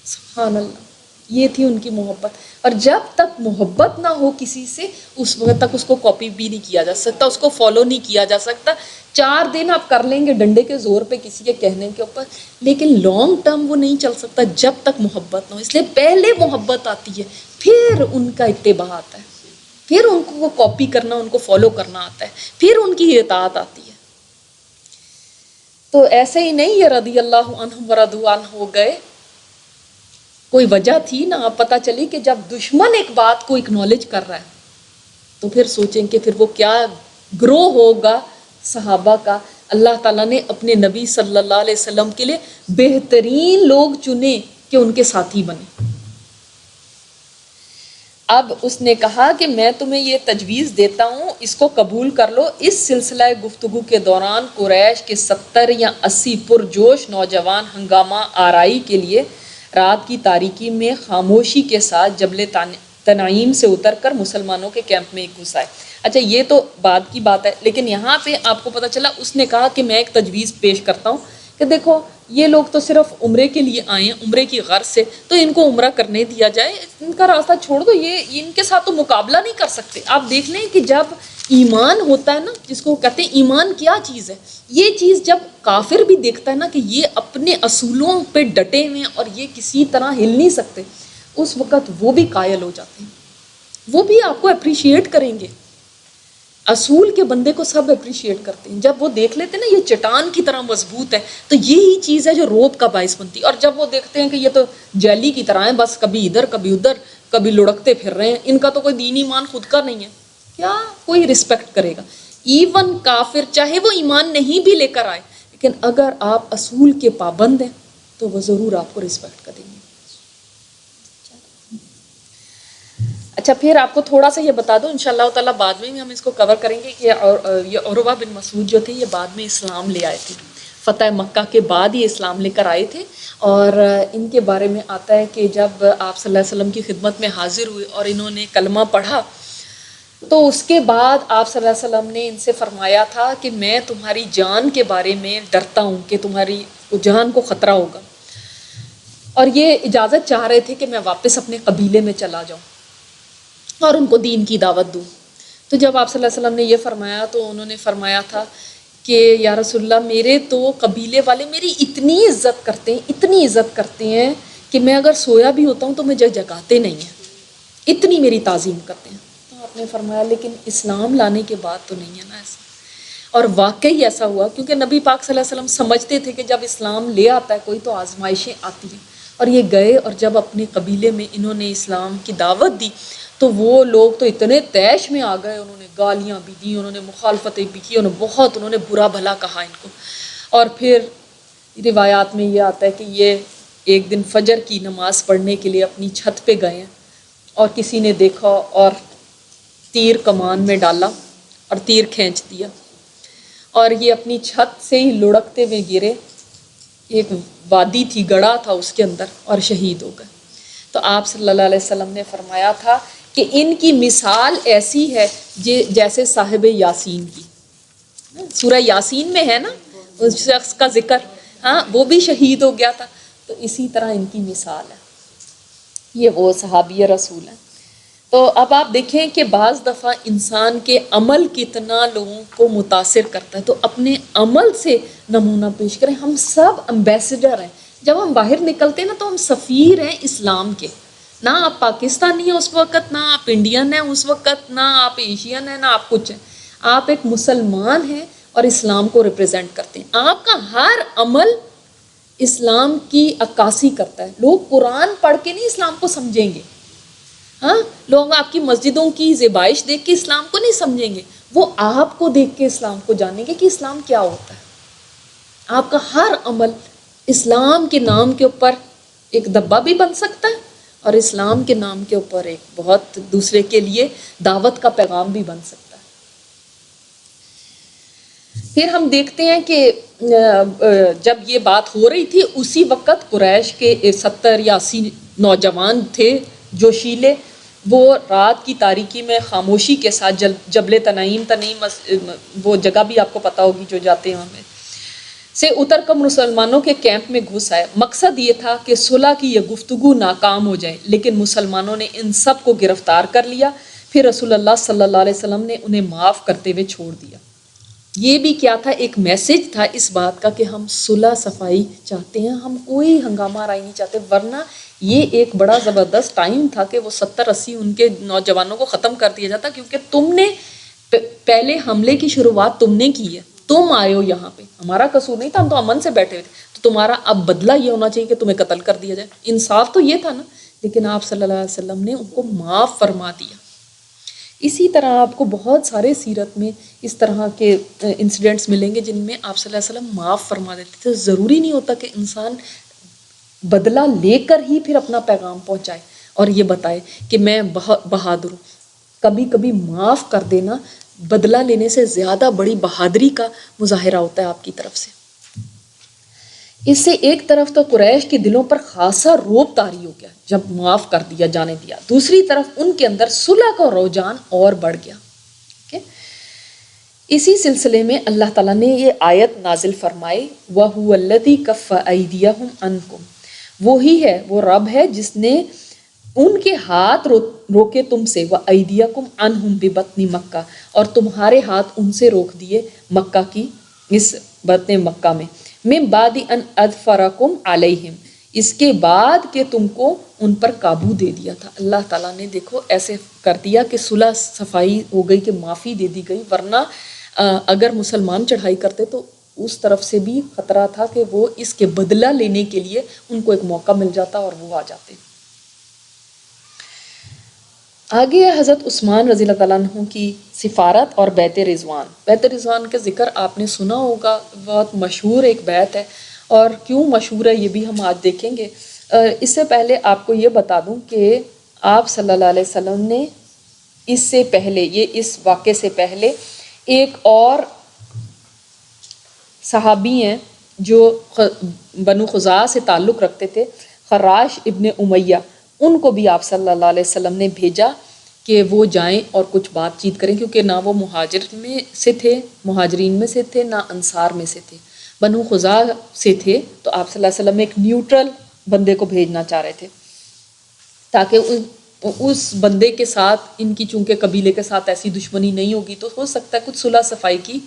سبحان اللہ، یہ تھی ان کی محبت. اور جب تک محبت نہ ہو کسی سے اس وقت تک اس کو کاپی بھی نہیں کیا جا سکتا، اس کو فالو نہیں کیا جا سکتا. 4 دن آپ کر لیں گے ڈنڈے کے زور پہ کسی کے کہنے کے اوپر، لیکن لانگ ٹرم وہ نہیں چل سکتا جب تک محبت نہ ہو. اس لیے پہلے محبت آتی ہے، پھر ان کا اتباع آتا ہے، پھر ان کو وہ کاپی کرنا، ان کو فالو کرنا آتا ہے، پھر ان کی اطاعت آتی ہے. تو ایسے ہی نہیں یہ رضی اللہ عنہم ورضوا عنہ ہو گئے، کوئی وجہ تھی نا. آپ پتہ چلی کہ جب دشمن ایک بات کو اکنالج کر رہا ہے تو پھر سوچیں کہ پھر وہ کیا گروہ ہوگا صحابہ کا. اللہ تعالیٰ نے اپنے نبی صلی اللہ علیہ وسلم کے لیے بہترین لوگ چنے کہ ان کے ساتھی بنے. اب اس نے کہا کہ میں تمہیں یہ تجویز دیتا ہوں، اس کو قبول کر لو. اس سلسلہ گفتگو کے دوران قریش کے 70 یا 80 پرجوش نوجوان ہنگامہ آرائی کے لیے رات کی تاریکی میں خاموشی کے ساتھ جبل تنعیم سے اتر کر مسلمانوں کے کیمپ میں گھس آئے. اچھا یہ تو بعد کی بات ہے، لیکن یہاں پہ آپ کو پتہ چلا اس نے کہا کہ میں ایک تجویز پیش کرتا ہوں کہ دیکھو یہ لوگ تو صرف عمرے کے لیے آئے ہیں، عمرے کی غرض سے، تو ان کو عمرہ کرنے دیا جائے، ان کا راستہ چھوڑ دو. یہ ان کے ساتھ تو مقابلہ نہیں کر سکتے. آپ دیکھ لیں کہ جب ایمان ہوتا ہے نا، جس کو کہتے ہیں ایمان کیا چیز ہے، یہ چیز جب کافر بھی دیکھتا ہے نا کہ یہ اپنے اصولوں پہ ڈٹے ہوئے ہیں اور یہ کسی طرح ہل نہیں سکتے، اس وقت وہ بھی قائل ہو جاتے ہیں، وہ بھی آپ کو اپریشیٹ کریں گے. اصول کے بندے کو سب اپریشیٹ کرتے ہیں. جب وہ دیکھ لیتے ہیں نا یہ چٹان کی طرح مضبوط ہے، تو یہی چیز ہے جو روب کا باعث بنتی ہے. اور جب وہ دیکھتے ہیں کہ یہ تو جیلی کی طرح ہے، بس کبھی ادھر کبھی ادھر، کبھی لڑکتے پھر رہے ہیں، ان کا تو کوئی دین ایمان خود کا نہیں ہے، کیا کوئی رسپیکٹ کرے گا؟ ایون کافر چاہے وہ ایمان نہیں بھی لے کر آئے، لیکن اگر آپ اصول کے پابند ہیں تو وہ ضرور آپ کو رسپیکٹ کریں گے. اچھا پھر آپ کو تھوڑا سا یہ بتا دوں، انشاءاللہ تعالیٰ بعد میں بھی ہم اس کو کور کریں گے کہ یہ عروہ بن مسعود جو تھے یہ بعد میں اسلام لے آئے تھے، فتح مکہ کے بعد یہ اسلام لے کر آئے تھے. اور ان کے بارے میں آتا ہے کہ جب آپ صلی اللہ علیہ وسلم کی خدمت میں حاضر ہوئے اور انہوں نے کلمہ پڑھا تو اس کے بعد آپ صلی اللہ علیہ وسلم نے ان سے فرمایا تھا کہ میں تمہاری جان کے بارے میں ڈرتا ہوں کہ تمہاری جان کو خطرہ ہوگا، اور یہ اجازت چاہ رہے تھے کہ میں واپس اپنے قبیلے میں چلا جاؤں اور ان کو دین کی دعوت دوں. تو جب آپ صلی اللہ علیہ وسلم نے یہ فرمایا تو انہوں نے فرمایا تھا کہ یا رسول اللہ میرے تو قبیلے والے میری اتنی عزت کرتے ہیں، اتنی عزت کرتے ہیں کہ میں اگر سویا بھی ہوتا ہوں تو مجھے جگاتے نہیں ہیں، اتنی میری تعظیم کرتے ہیں. تو آپ نے فرمایا لیکن اسلام لانے کے بعد تو نہیں ہے نا ایسا. اور واقعی ایسا ہوا، کیونکہ نبی پاک صلی اللہ علیہ وسلم سمجھتے تھے کہ جب اسلام لے آتا ہے کوئی تو آزمائشیں آتی ہیں. اور یہ گئے اور جب اپنے قبیلے میں انہوں نے اسلام کی دعوت دی تو وہ لوگ تو اتنے طیش میں آ گئے، انہوں نے گالیاں بھی دی، انہوں نے مخالفتیں بھی کی، انہوں نے برا بھلا کہا ان کو. اور پھر روایات میں یہ آتا ہے کہ یہ ایک دن فجر کی نماز پڑھنے کے لیے اپنی چھت پہ گئے ہیں اور کسی نے دیکھا اور تیر کمان میں ڈالا اور تیر کھینچ دیا اور یہ اپنی چھت سے ہی لڑکتے ہوئے گرے. ایک وادی تھی، گڑھا تھا اس کے اندر، اور شہید ہو گئے. تو آپ صلی اللہ علیہ وسلم نے فرمایا تھا کہ ان کی مثال ایسی ہے جیسے صاحب یاسین کی. سورہ یاسین میں ہے نا اس شخص کا ذکر، ہاں وہ بھی شہید ہو گیا تھا، تو اسی طرح ان کی مثال ہے. یہ وہ صحابی رسول ہیں. تو اب آپ دیکھیں کہ بعض دفعہ انسان کے عمل کتنا لوگوں کو متاثر کرتا ہے، تو اپنے عمل سے نمونہ پیش کریں. ہم سب امبیسڈر ہیں، جب ہم باہر نکلتے ہیں نا تو ہم سفیر ہیں اسلام کے. نہ آپ پاکستانی ہیں اس وقت، نہ آپ انڈین ہیں اس وقت، نہ آپ ایشین ہیں، نہ آپ کچھ ہیں. آپ ایک مسلمان ہیں اور اسلام کو ریپرزینٹ کرتے ہیں. آپ کا ہر عمل اسلام کی عکاسی کرتا ہے. لوگ قرآن پڑھ کے نہیں اسلام کو سمجھیں گے، ہاں لوگ آپ کی مسجدوں کی زیبائش دیکھ کے اسلام کو نہیں سمجھیں گے، وہ آپ کو دیکھ کے اسلام کو جانیں گے کہ اسلام کیا ہوتا ہے. آپ کا ہر عمل اسلام کے نام کے اوپر ایک دبا بھی بن سکتا ہے اور اسلام کے نام کے اوپر ایک بہت دوسرے کے لیے دعوت کا پیغام بھی بن سکتا ہے. پھر ہم دیکھتے ہیں کہ جب یہ بات ہو رہی تھی اسی وقت قریش کے 70 یا 80 نوجوان تھے جوشیلے، وہ رات کی تاریکی میں خاموشی کے ساتھ جبل تنعیم وہ جگہ بھی آپ کو پتہ ہوگی جو جاتے ہیں وہاں میں سے اتر کر مسلمانوں کے کیمپ میں گھس آئے۔ مقصد یہ تھا کہ صلح کی یہ گفتگو ناکام ہو جائے، لیکن مسلمانوں نے ان سب کو گرفتار کر لیا۔ پھر رسول اللہ صلی اللہ علیہ وسلم نے انہیں معاف کرتے ہوئے چھوڑ دیا۔ یہ بھی کیا تھا؟ ایک میسج تھا اس بات کا کہ ہم صلح صفائی چاہتے ہیں، ہم کوئی ہنگامہ آرائی نہیں چاہتے، ورنہ یہ ایک بڑا زبردست ٹائم تھا کہ وہ 70-80 ان کے نوجوانوں کو ختم کر دیا جاتا، کیونکہ تم نے پہلے حملے کی شروعات تم نے کی ہے، تم آئے ہو یہاں پہ، ہمارا قصور نہیں تھا، ہم تو امن سے بیٹھے ہوئے تھے، تو تمہارا اب بدلہ یہ ہونا چاہیے کہ تمہیں قتل کر دیا جائے۔ انصاف تو یہ تھا نا، لیکن آپ صلی اللہ علیہ وسلم نے ان کو معاف فرما دیا۔ اسی طرح آپ کو بہت سارے سیرت میں اس طرح کے انسیڈنٹس ملیں گے جن میں آپ صلی اللہ علیہ وسلم معاف فرما دیتے تھے۔ ضروری نہیں ہوتا کہ انسان بدلہ لے کر ہی پھر اپنا پیغام پہنچائے اور یہ بتائے کہ میں بہادر ہوں۔ کبھی کبھی معاف کر دینا بدلہ لینے سے زیادہ بڑی بہادری کا مظاہرہ ہوتا ہے آپ کی طرف سے۔ اس سے ایک طرف تو قریش کے دلوں پر خاصا روب طاری ہو گیا جب معاف کر دیا جانے دیا، دوسری طرف ان کے اندر صلح کا رجحان اور بڑھ گیا۔ اسی سلسلے میں اللہ تعالیٰ نے یہ آیت نازل فرمائی، وَهُوَ الَّذِي كَفَّ أَيْدِيَهُمْ عَنْكُمْ، وہی ہے، وہ رب ہے جس نے ان کے ہاتھ روکے تم سے، وَأَيْدِيَكُمْ عَنْهُمْ بِبَطْنِ مکہ، اور تمہارے ہاتھ ان سے روک دیے مکہ کی اس بطن مکہ میں، من بعد ان اظفرکم علیہم، اس کے بعد کہ تم کو ان پر قابو دے دیا تھا۔ اللہ تعالیٰ نے دیکھو ایسے کر دیا کہ صلح صفائی ہو گئی، کہ معافی دے دی گئی، ورنہ اگر مسلمان چڑھائی کرتے تو اس طرف سے بھی خطرہ تھا کہ وہ اس کے بدلہ لینے کے لیے ان کو ایک موقع مل جاتا اور وہ آ جاتے۔ آگے حضرت عثمان رضی اللہ تعالیٰ عنہ کی سفارت اور بیعت رضوان۔ بیعت رضوان کا ذکر آپ نے سنا ہوگا، بہت مشہور ایک بیعت ہے، اور کیوں مشہور ہے یہ بھی ہم آج دیکھیں گے۔ اس سے پہلے آپ کو یہ بتا دوں کہ آپ صلی اللہ علیہ وسلم نے اس سے پہلے، یہ اس واقعے سے پہلے ایک اور صحابی ہیں جو بنو خزاعہ سے تعلق رکھتے تھے، خراش ابن امیہ، ان کو بھی آپ صلی اللہ علیہ وسلم نے بھیجا کہ وہ جائیں اور کچھ بات چیت کریں، کیونکہ نہ وہ مہاجرین میں سے تھے نہ انصار میں سے تھے، بنو خزاعہ سے تھے، تو آپ صلی اللہ علیہ وسلم ایک نیوٹرل بندے کو بھیجنا چاہ رہے تھے تاکہ اس بندے کے ساتھ ان کی چونکہ قبیلے کے ساتھ ایسی دشمنی نہیں ہوگی تو ہو سکتا ہے کچھ صلح صفائی کی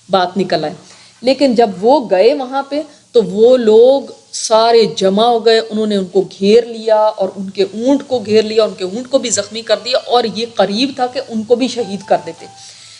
بات نکل آئے۔ لیکن جب وہ گئے وہاں پہ تو وہ لوگ سارے جمع ہو گئے، انہوں نے ان کو گھیر لیا اور ان کے اونٹ کو گھیر لیا، ان کے اونٹ کو بھی زخمی کر دیا، اور یہ قریب تھا کہ ان کو بھی شہید کر دیتے۔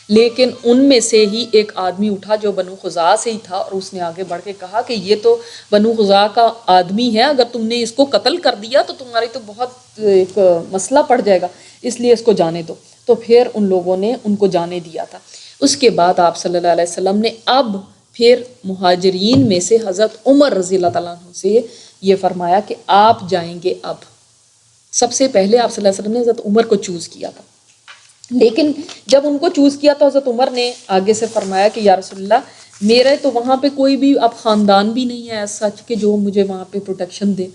لیکن ان میں سے ہی ایک آدمی اٹھا جو بنو خزاعہ سے ہی تھا، اور اس نے آگے بڑھ کے کہا کہ یہ تو بنو خزاعہ کا آدمی ہے، اگر تم نے اس کو قتل کر دیا تو تمہاری تو بہت ایک مسئلہ پڑ جائے گا، اس لیے اس کو جانے دو۔ تو پھر ان لوگوں نے ان کو جانے دیا تھا۔ اس کے بعد آپ صلی اللہ علیہ وسلم نے اب پھر مہاجرین میں سے حضرت عمر رضی اللہ تعالیٰ عنہ سے یہ فرمایا کہ آپ جائیں گے۔ اب سب سے پہلے آپ صلی اللہ علیہ وسلم نے حضرت عمر کو چوز کیا تھا، لیکن جب ان کو چوز کیا تو حضرت عمر نے آگے سے فرمایا کہ یا رسول اللہ، میرے تو وہاں پہ کوئی بھی اب خاندان بھی نہیں ہے سچ کہ جو مجھے وہاں پہ پروٹیکشن دے،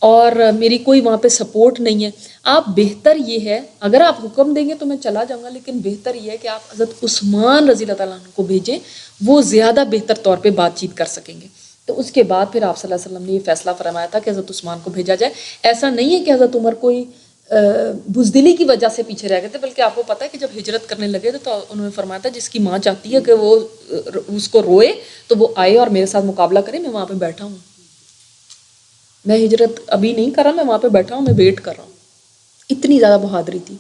اور میری کوئی وہاں پہ سپورٹ نہیں ہے، آپ بہتر یہ ہے، اگر آپ حکم دیں گے تو میں چلا جاؤں گا، لیکن بہتر یہ ہے کہ آپ حضرت عثمان رضی اللہ تعالیٰ عنہ کو بھیجیں، وہ زیادہ بہتر طور پہ بات چیت کر سکیں گے۔ تو اس کے بعد پھر آپ صلی اللہ علیہ وسلم نے یہ فیصلہ فرمایا تھا کہ حضرت عثمان کو بھیجا جائے۔ ایسا نہیں ہے کہ حضرت عمر کوئی بزدلی کی وجہ سے پیچھے رہ گئے تھے، بلکہ آپ کو پتہ ہے کہ جب ہجرت کرنے لگے تھے تو انہوں نے فرمایا تھا جس کی ماں چاہتی ہے کہ وہ اس کو روئے تو وہ آئے اور میرے ساتھ مقابلہ کرے، میں وہاں پہ بیٹھا ہوں، میں ہجرت ابھی نہیں کر رہا، میں وہاں پہ بیٹھا ہوں، میں ویٹ کر رہا ہوں۔ اتنی زیادہ بہادری تھی۔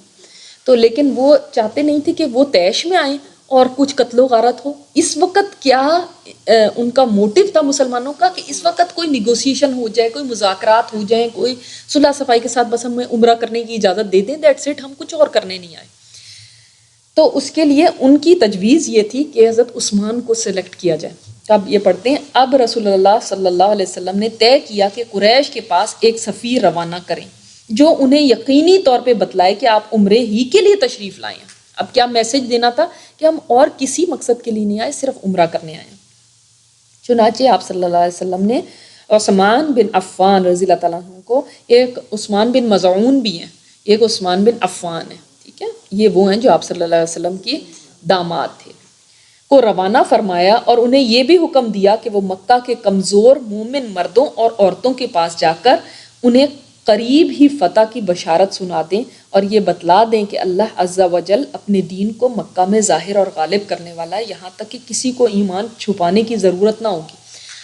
تو لیکن وہ چاہتے نہیں تھے کہ وہ طیش میں آئیں اور کچھ قتل و غارت ہو۔ اس وقت کیا ان کا موٹیو تھا مسلمانوں کا کہ اس وقت کوئی نیگوسیشن ہو جائے، کوئی مذاکرات ہو جائیں، کوئی صلح صفائی کے ساتھ بس ہمیں عمرہ کرنے کی اجازت دے دیں، دیٹس اٹ، ہم کچھ اور کرنے نہیں آئے۔ تو اس کے لیے ان کی تجویز یہ تھی کہ حضرت عثمان کو سلیکٹ کیا جائے۔ اب یہ پڑھتے ہیں، اب رسول اللہ صلی اللہ علیہ وسلم نے طے کیا کہ قریش کے پاس ایک سفیر روانہ کریں جو انہیں یقینی طور پہ بتلائے کہ آپ عمرے ہی کے لیے تشریف لائے ہیں۔ اب کیا میسج دینا تھا کہ ہم اور کسی مقصد کے لیے نہیں آئے، صرف عمرہ کرنے آئے ہیں۔ چنانچہ آپ صلی اللہ علیہ وسلم نے عثمان بن عفان رضی اللہ تعالیٰ عنہ کو، ایک عثمان بن مظعون بھی ہیں، ایک عثمان بن عفان ہے، ٹھیک ہے، یہ وہ ہیں جو آپ صلی اللہ علیہ وسلم کی داماد تھے، کو روانہ فرمایا اور انہیں یہ بھی حکم دیا کہ وہ مکہ کے کمزور مومن مردوں اور عورتوں کے پاس جا کر انہیں قریب ہی فتح کی بشارت سنا دیں اور یہ بتلا دیں کہ اللہ عز و جل اپنے دین کو مکہ میں ظاہر اور غالب کرنے والا ہے، یہاں تک کہ کسی کو ایمان چھپانے کی ضرورت نہ ہوگی۔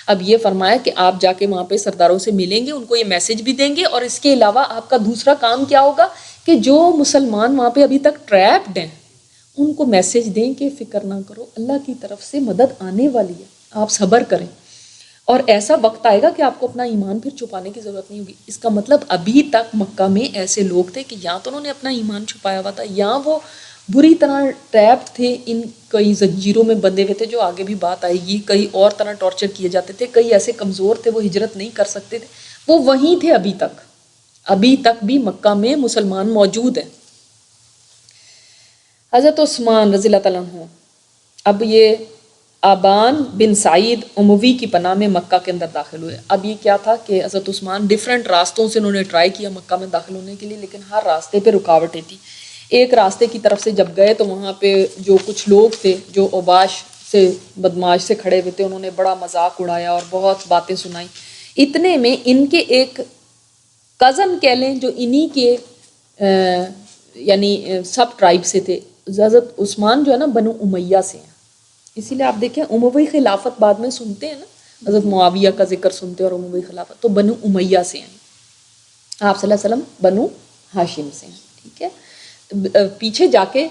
اب یہ فرمایا کہ آپ جا کے وہاں پہ سرداروں سے ملیں گے، ان کو یہ میسج بھی دیں گے، اور اس کے علاوہ آپ کا دوسرا کام کیا ہوگا کہ جو مسلمان وہاں پہ ابھی تک ٹریپڈ ہیں ان کو میسج دیں کہ فکر نہ کرو، اللہ کی طرف سے مدد آنے والی ہے، آپ صبر کریں، اور ایسا وقت آئے گا کہ آپ کو اپنا ایمان پھر چھپانے کی ضرورت نہیں ہوگی۔ اس کا مطلب ابھی تک مکہ میں ایسے لوگ تھے کہ یا تو انہوں نے اپنا ایمان چھپایا ہوا تھا، یا وہ بری طرح ٹریپ تھے، ان کئی زنجیروں میں بندھے ہوئے تھے، جو آگے بھی بات آئے گی، کئی اور طرح ٹارچر کیے جاتے تھے، کئی ایسے کمزور تھے وہ ہجرت نہیں کر سکتے تھے، وہ وہیں تھے ابھی تک بھی مکہ میں مسلمان موجود ہیں۔ حضرت عثمان رضی اللہ تعالیٰ عنہ اب یہ آبان بن سعید اموی کی پناہ میں مکہ کے اندر داخل ہوئے۔ اب یہ کیا تھا کہ حضرت عثمان ڈیفرنٹ راستوں سے انہوں نے ٹرائی کیا مکہ میں داخل ہونے کے لیے، لیکن ہر راستے پہ رکاوٹیں تھیں۔ ایک راستے کی طرف سے جب گئے تو وہاں پہ جو کچھ لوگ تھے جو اوباش سے بدماش سے کھڑے ہوئے تھے، انہوں نے بڑا مذاق اڑایا اور بہت باتیں سنائیں۔ اتنے میں ان کے ایک کزن کہہ لیں جو انہی کے یعنی سب ٹرائب سے تھے، حضرت عثمان جو ہے نا بنو امیہ سے ہیں، اسی لیے آپ دیکھیں اموی خلافت بعد میں سنتے ہیں نا، حضرت معاویہ کا ذکر سنتے ہیں اور اموی خلافت، تو بنو امیہ سے ہیں، آپ صلی اللہ علیہ وسلم بنو ہاشم سے ہیں، ٹھیک ہے۔ پیچھے جا کے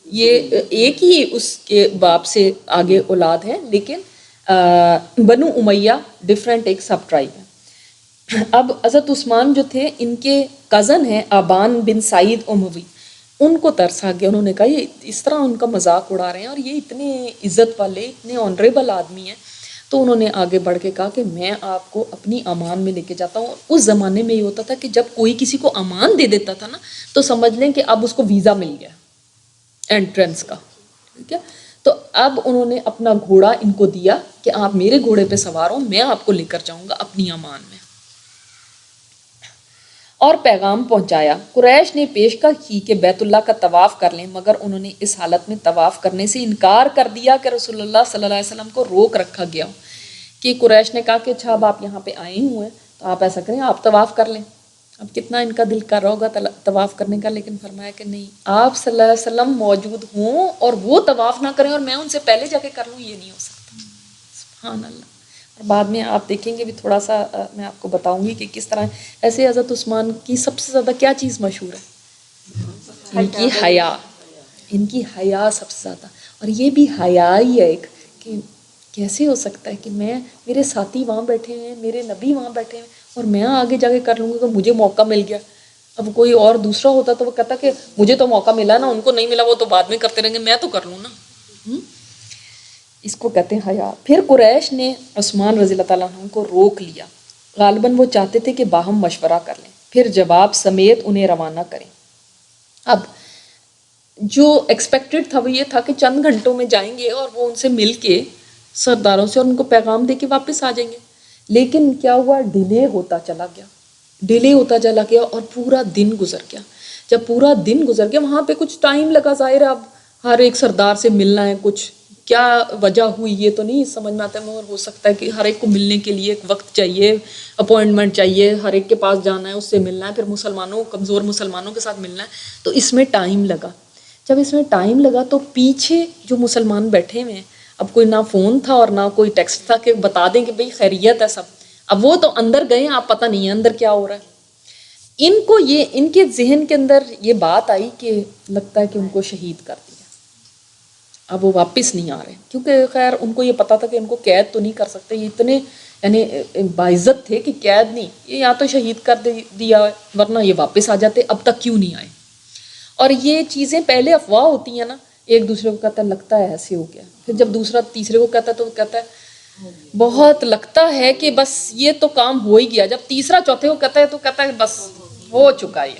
یہ ایک ہی اس کے باپ سے آگے اولاد ہے، لیکن بنو امیہ ڈیفرنٹ ایک سب ٹرائب ہے۔ اب حضرت عثمان جو تھے ان کے کزن ہیں آبان بن سعید اموی، ان کو ترس آ گیا، انہوں نے کہا یہ اس طرح ان کا مذاق اڑا رہے ہیں اور یہ اتنے عزت والے اتنے آنریبل آدمی ہیں، تو انہوں نے آگے بڑھ کے کہا کہ میں آپ کو اپنی امان میں لے کے جاتا ہوں۔ اس زمانے میں یہ ہوتا تھا کہ جب کوئی کسی کو امان دے دیتا تھا نا تو سمجھ لیں کہ اب اس کو ویزا مل گیا انٹرنس کا، ٹھیک ہے۔ تو اب انہوں نے اپنا گھوڑا ان کو دیا کہ آپ میرے گھوڑے پہ سوار ہوں، میں آپ کو لے کر جاؤں گا اپنی امان میں، اور پیغام پہنچایا۔ قریش نے پیشکش کی کہ بیت اللہ کا طواف کر لیں، مگر انہوں نے اس حالت میں طواف کرنے سے انکار کر دیا کہ رسول اللہ صلی اللہ علیہ وسلم کو روک رکھا گیا ہو، کہ قریش نے کہا کہ اچھا اب آپ یہاں پہ آئے ہوئے ہیں تو آپ ایسا کریں آپ طواف کر لیں۔ اب کتنا ان کا دل کر رہا ہوگا طواف کرنے کا، لیکن فرمایا کہ نہیں، آپ صلی اللہ علیہ وسلم موجود ہوں اور وہ طواف نہ کریں اور میں ان سے پہلے جا کے کر لوں، یہ نہیں ہو سکتا۔ سبحان اللہ۔ اور بعد میں آپ دیکھیں گے بھی، تھوڑا سا میں آپ کو بتاؤں گی کہ کس طرح ایسے حضرت عثمان کی سب سے زیادہ کیا چیز مشہور ہے؟ ان کی حیا، ان کی حیا سب سے زیادہ، اور یہ بھی حیا ہی ہے ایک کہ کیسے ہو سکتا ہے کہ میرے ساتھی وہاں بیٹھے ہیں، میرے نبی وہاں بیٹھے ہیں اور میں آگے جا کے کر لوں گا تو مجھے موقع مل گیا۔ اب کوئی اور دوسرا ہوتا تو وہ کہتا کہ مجھے تو موقع ملا نا، ان کو نہیں ملا، وہ تو بعد میں کرتے رہیں گے، میں تو کر لوں نا۔ اس کو کہتے ہیں حیا۔ پھر قریش نے عثمان رضی اللہ تعالیٰ عنہ کو روک لیا، غالباً وہ چاہتے تھے کہ باہم مشورہ کر لیں، پھر جواب سمیت انہیں روانہ کریں۔ اب جو ایکسپیکٹڈ تھا وہ یہ تھا کہ چند گھنٹوں میں جائیں گے اور وہ ان سے مل کے سرداروں سے اور ان کو پیغام دے کے واپس آ جائیں گے، لیکن کیا ہوا، ڈیلے ہوتا چلا گیا اور پورا دن گزر گیا۔ جب پورا دن گزر گیا، وہاں پہ کچھ ٹائم لگا، ظاہر ہے اب ہر ایک سردار سے ملنا ہے، کچھ کیا وجہ ہوئی یہ تو نہیں سمجھ میں آتا ہے، مگر ہو سکتا ہے کہ ہر ایک کو ملنے کے لیے ایک وقت چاہیے، اپوائنٹمنٹ چاہیے، ہر ایک کے پاس جانا ہے، اس سے ملنا ہے، پھر کمزور مسلمانوں کے ساتھ ملنا ہے، تو اس میں ٹائم لگا۔ جب اس میں ٹائم لگا تو پیچھے جو مسلمان بیٹھے ہوئے ہیں، اب کوئی نہ فون تھا اور نہ کوئی ٹیکسٹ تھا کہ بتا دیں کہ بھئی خیریت ہے سب، اب وہ تو اندر گئے ہیں، آپ پتہ نہیں ہے اندر کیا ہو رہا ہے۔ ان کے ذہن کے اندر یہ بات آئی کہ لگتا ہے کہ ان کو شہید کر دیا، اب وہ واپس نہیں آ رہے، کیونکہ خیر ان کو یہ پتا تھا کہ ان کو قید تو نہیں کر سکتے، یہ اتنے یعنی باعزت تھے کہ قید نہیں، یہ یا تو شہید کر دیا ورنہ یہ واپس آ جاتے، اب تک کیوں نہیں آئے۔ اور یہ چیزیں پہلے افواہ ہوتی ہیں نا، ایک دوسرے کو کہتا ہے لگتا ہے ایسے ہو گیا، پھر جب دوسرا تیسرے کو کہتا ہے تو وہ کہتا ہے بہت لگتا ہے کہ بس یہ تو کام ہو ہی گیا، جب تیسرا چوتھے کو کہتا ہے تو کہتا ہے بس ہو چکا یہ۔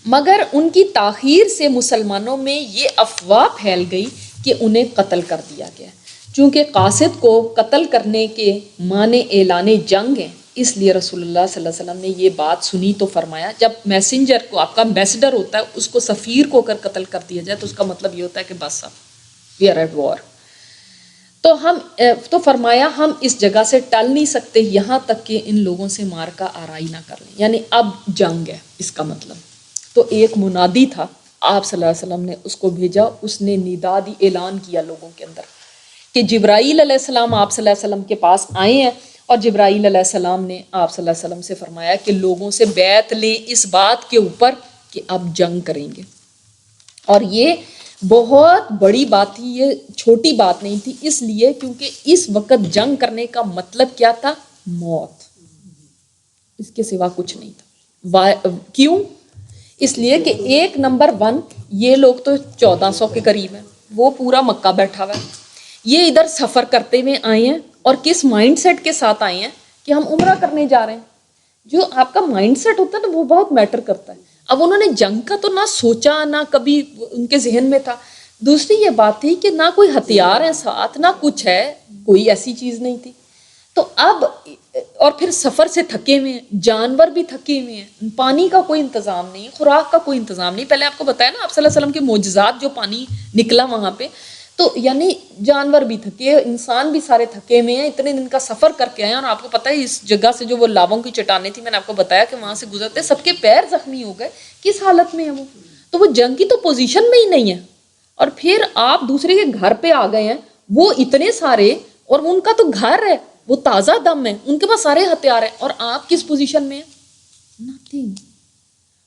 مگر ان کی تاخیر سے مسلمانوں میں یہ افواہ پھیل گئی کہ انہیں قتل کر دیا گیا، چونکہ قاصد کو قتل کرنے کے معنی اعلان جنگ ہے، اس لیے رسول اللہ صلی اللہ علیہ وسلم نے یہ بات سنی تو فرمایا جب میسنجر کو، آپ کا ایمبیسڈر ہوتا ہے، اس کو سفیر کو اگر قتل کر دیا جائے تو اس کا مطلب یہ ہوتا ہے کہ بس اب وی آر ایٹ وار، تو فرمایا ہم اس جگہ سے ٹل نہیں سکتے یہاں تک کہ ان لوگوں سے مارکا آرائی نہ کر لیں، یعنی اب جنگ ہے اس کا مطلب۔ تو ایک منادی تھا، آپ صلی اللہ علیہ وسلم نے اس کو بھیجا، اس نے ندا دی، اعلان کیا لوگوں کے اندر کہ جبرائیل علیہ السلام آپ صلی اللہ علیہ وسلم کے پاس آئے ہیں، اور جبرائیل علیہ السلام نے آپ صلی اللہ علیہ وسلم سے فرمایا کہ لوگوں سے بیعت لیں اس بات کے اوپر کہ اب جنگ کریں گے۔ اور یہ بہت بڑی بات تھی، یہ چھوٹی بات نہیں تھی، اس لیے کیونکہ اس وقت جنگ کرنے کا مطلب کیا تھا؟ موت، اس کے سوا کچھ نہیں تھا۔ کیوں؟ اس لیے کہ ایک نمبر 1 یہ لوگ تو 1400 کے قریب ہیں، وہ پورا مکہ بیٹھا ہوا ہے، یہ ادھر سفر کرتے ہوئے آئے ہیں اور کس مائنڈ سیٹ کے ساتھ آئے ہیں کہ ہم عمرہ کرنے جا رہے ہیں۔ جو آپ کا مائنڈ سیٹ ہوتا ہے نا وہ بہت میٹر کرتا ہے۔ اب انہوں نے جنگ کا تو نہ سوچا، نہ کبھی ان کے ذہن میں تھا۔ دوسری یہ بات تھی کہ نہ کوئی ہتھیار ہے ساتھ، نہ کچھ ہے، کوئی ایسی چیز نہیں تھی۔ تو اب اور پھر سفر سے تھکے ہوئے ہیں، جانور بھی تھکے ہوئے ہیں، پانی کا کوئی انتظام نہیں، خوراک کا کوئی انتظام نہیں۔ پہلے آپ کو بتایا نا آپ صلی اللہ علیہ وسلم کے معجزات، جو پانی نکلا وہاں پہ، تو یعنی جانور بھی تھکے، انسان بھی سارے تھکے ہوئے ہیں، اتنے دن کا سفر کر کے آئے ہیں۔ اور آپ کو پتہ ہے اس جگہ سے جو وہ لاووں کی چٹانیں تھی، میں نے آپ کو بتایا کہ وہاں سے گزرتے سب کے پیر زخمی ہو گئے، کس حالت میں ہیں وہ؟ تو وہ جنگ کی تو پوزیشن میں ہی نہیں ہے، اور پھر آپ دوسرے کے گھر پہ آ گئے ہیں، وہ اتنے سارے، اور ان کا تو گھر ہے، وہ تازہ دم ہے، ان کے پاس سارے ہتھیار ہیں، اور آپ کس پوزیشن میں ہیں؟ نتھنگ۔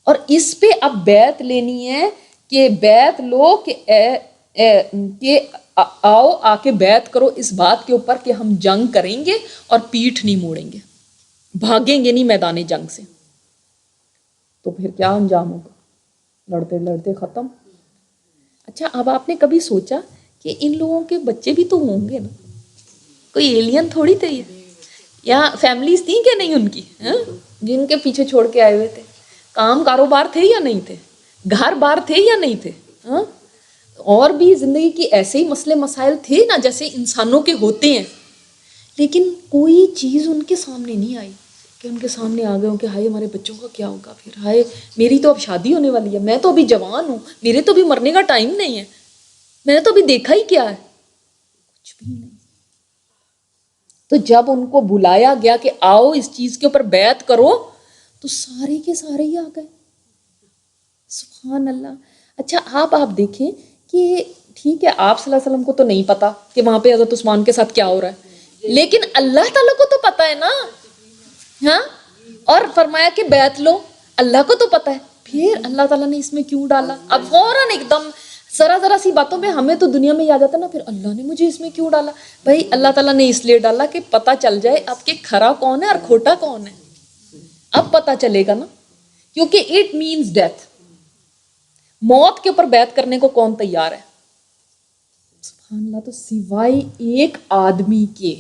اور اس پہ اب بیعت لینی ہے کہ بیعت لو کہ آؤ آ کے بیعت کرو اس بات کے اوپر کہ ہم جنگ کریں گے اور پیٹھ نہیں موڑیں گے، بھاگیں گے نہیں میدان جنگ سے۔ تو پھر کیا انجام ہوگا؟ لڑتے لڑتے ختم۔ اچھا، اب آپ نے کبھی سوچا کہ ان لوگوں کے بچے بھی تو ہوں گے نا، کوئی ایلین تھوڑی تھے یہ، یا فیملیز تھیں کہ نہیں ان کی، جن کے پیچھے چھوڑ کے آئے ہوئے تھے؟ کام کاروبار تھے یا نہیں تھے؟ گھر بار تھے یا نہیں تھے؟ اور بھی زندگی کی ایسے ہی مسئلے مسائل تھے نا جیسے انسانوں کے ہوتے ہیں، لیکن کوئی چیز ان کے سامنے نہیں آئی کہ ان کے سامنے آ گئے ہوں کہ ہائے ہمارے بچوں کا کیا ہوگا، پھر ہائے میری تو اب شادی ہونے والی ہے، میں تو ابھی جوان ہوں، میرے تو ابھی مرنے کا ٹائم نہیں ہے، میں نے تو ابھی دیکھا ہی کیا ہے، کچھ بھی نہیں۔ تو جب ان کو بلایا گیا کہ آؤ اس چیز کے اوپر بیعت کرو، تو سارے کے سارے ہی آ گئے۔ سبحان اللہ۔ اچھا آپ دیکھیں کہ ٹھیک ہے آپ صلی اللہ علیہ وسلم کو تو نہیں پتا کہ وہاں پہ حضرت عثمان کے ساتھ کیا ہو رہا ہے، لیکن اللہ تعالیٰ کو تو پتا ہے نا، ہاں، اور فرمایا کہ بیعت لو، اللہ کو تو پتا ہے، پھر اللہ تعالیٰ نے اس میں کیوں ڈالا؟ اب فوراً ایک دم ذرا سی باتوں میں ہمیں تو دنیا میں یاد آتا ہے نا، پھر اللہ نے مجھے اس میں کیوں ڈالا؟ بھائی اللہ تعالیٰ نے اس لیے ڈالا کہ پتہ چل جائے آپ کے کھرا کون ہے اور کھوٹا کون ہے، اب پتہ چلے گا نا، کیونکہ اٹ مینز ڈیتھ۔ موت کے اوپر بیعت کرنے کو کون تیار ہے؟ سبحان اللہ۔ تو سوائے ایک آدمی کے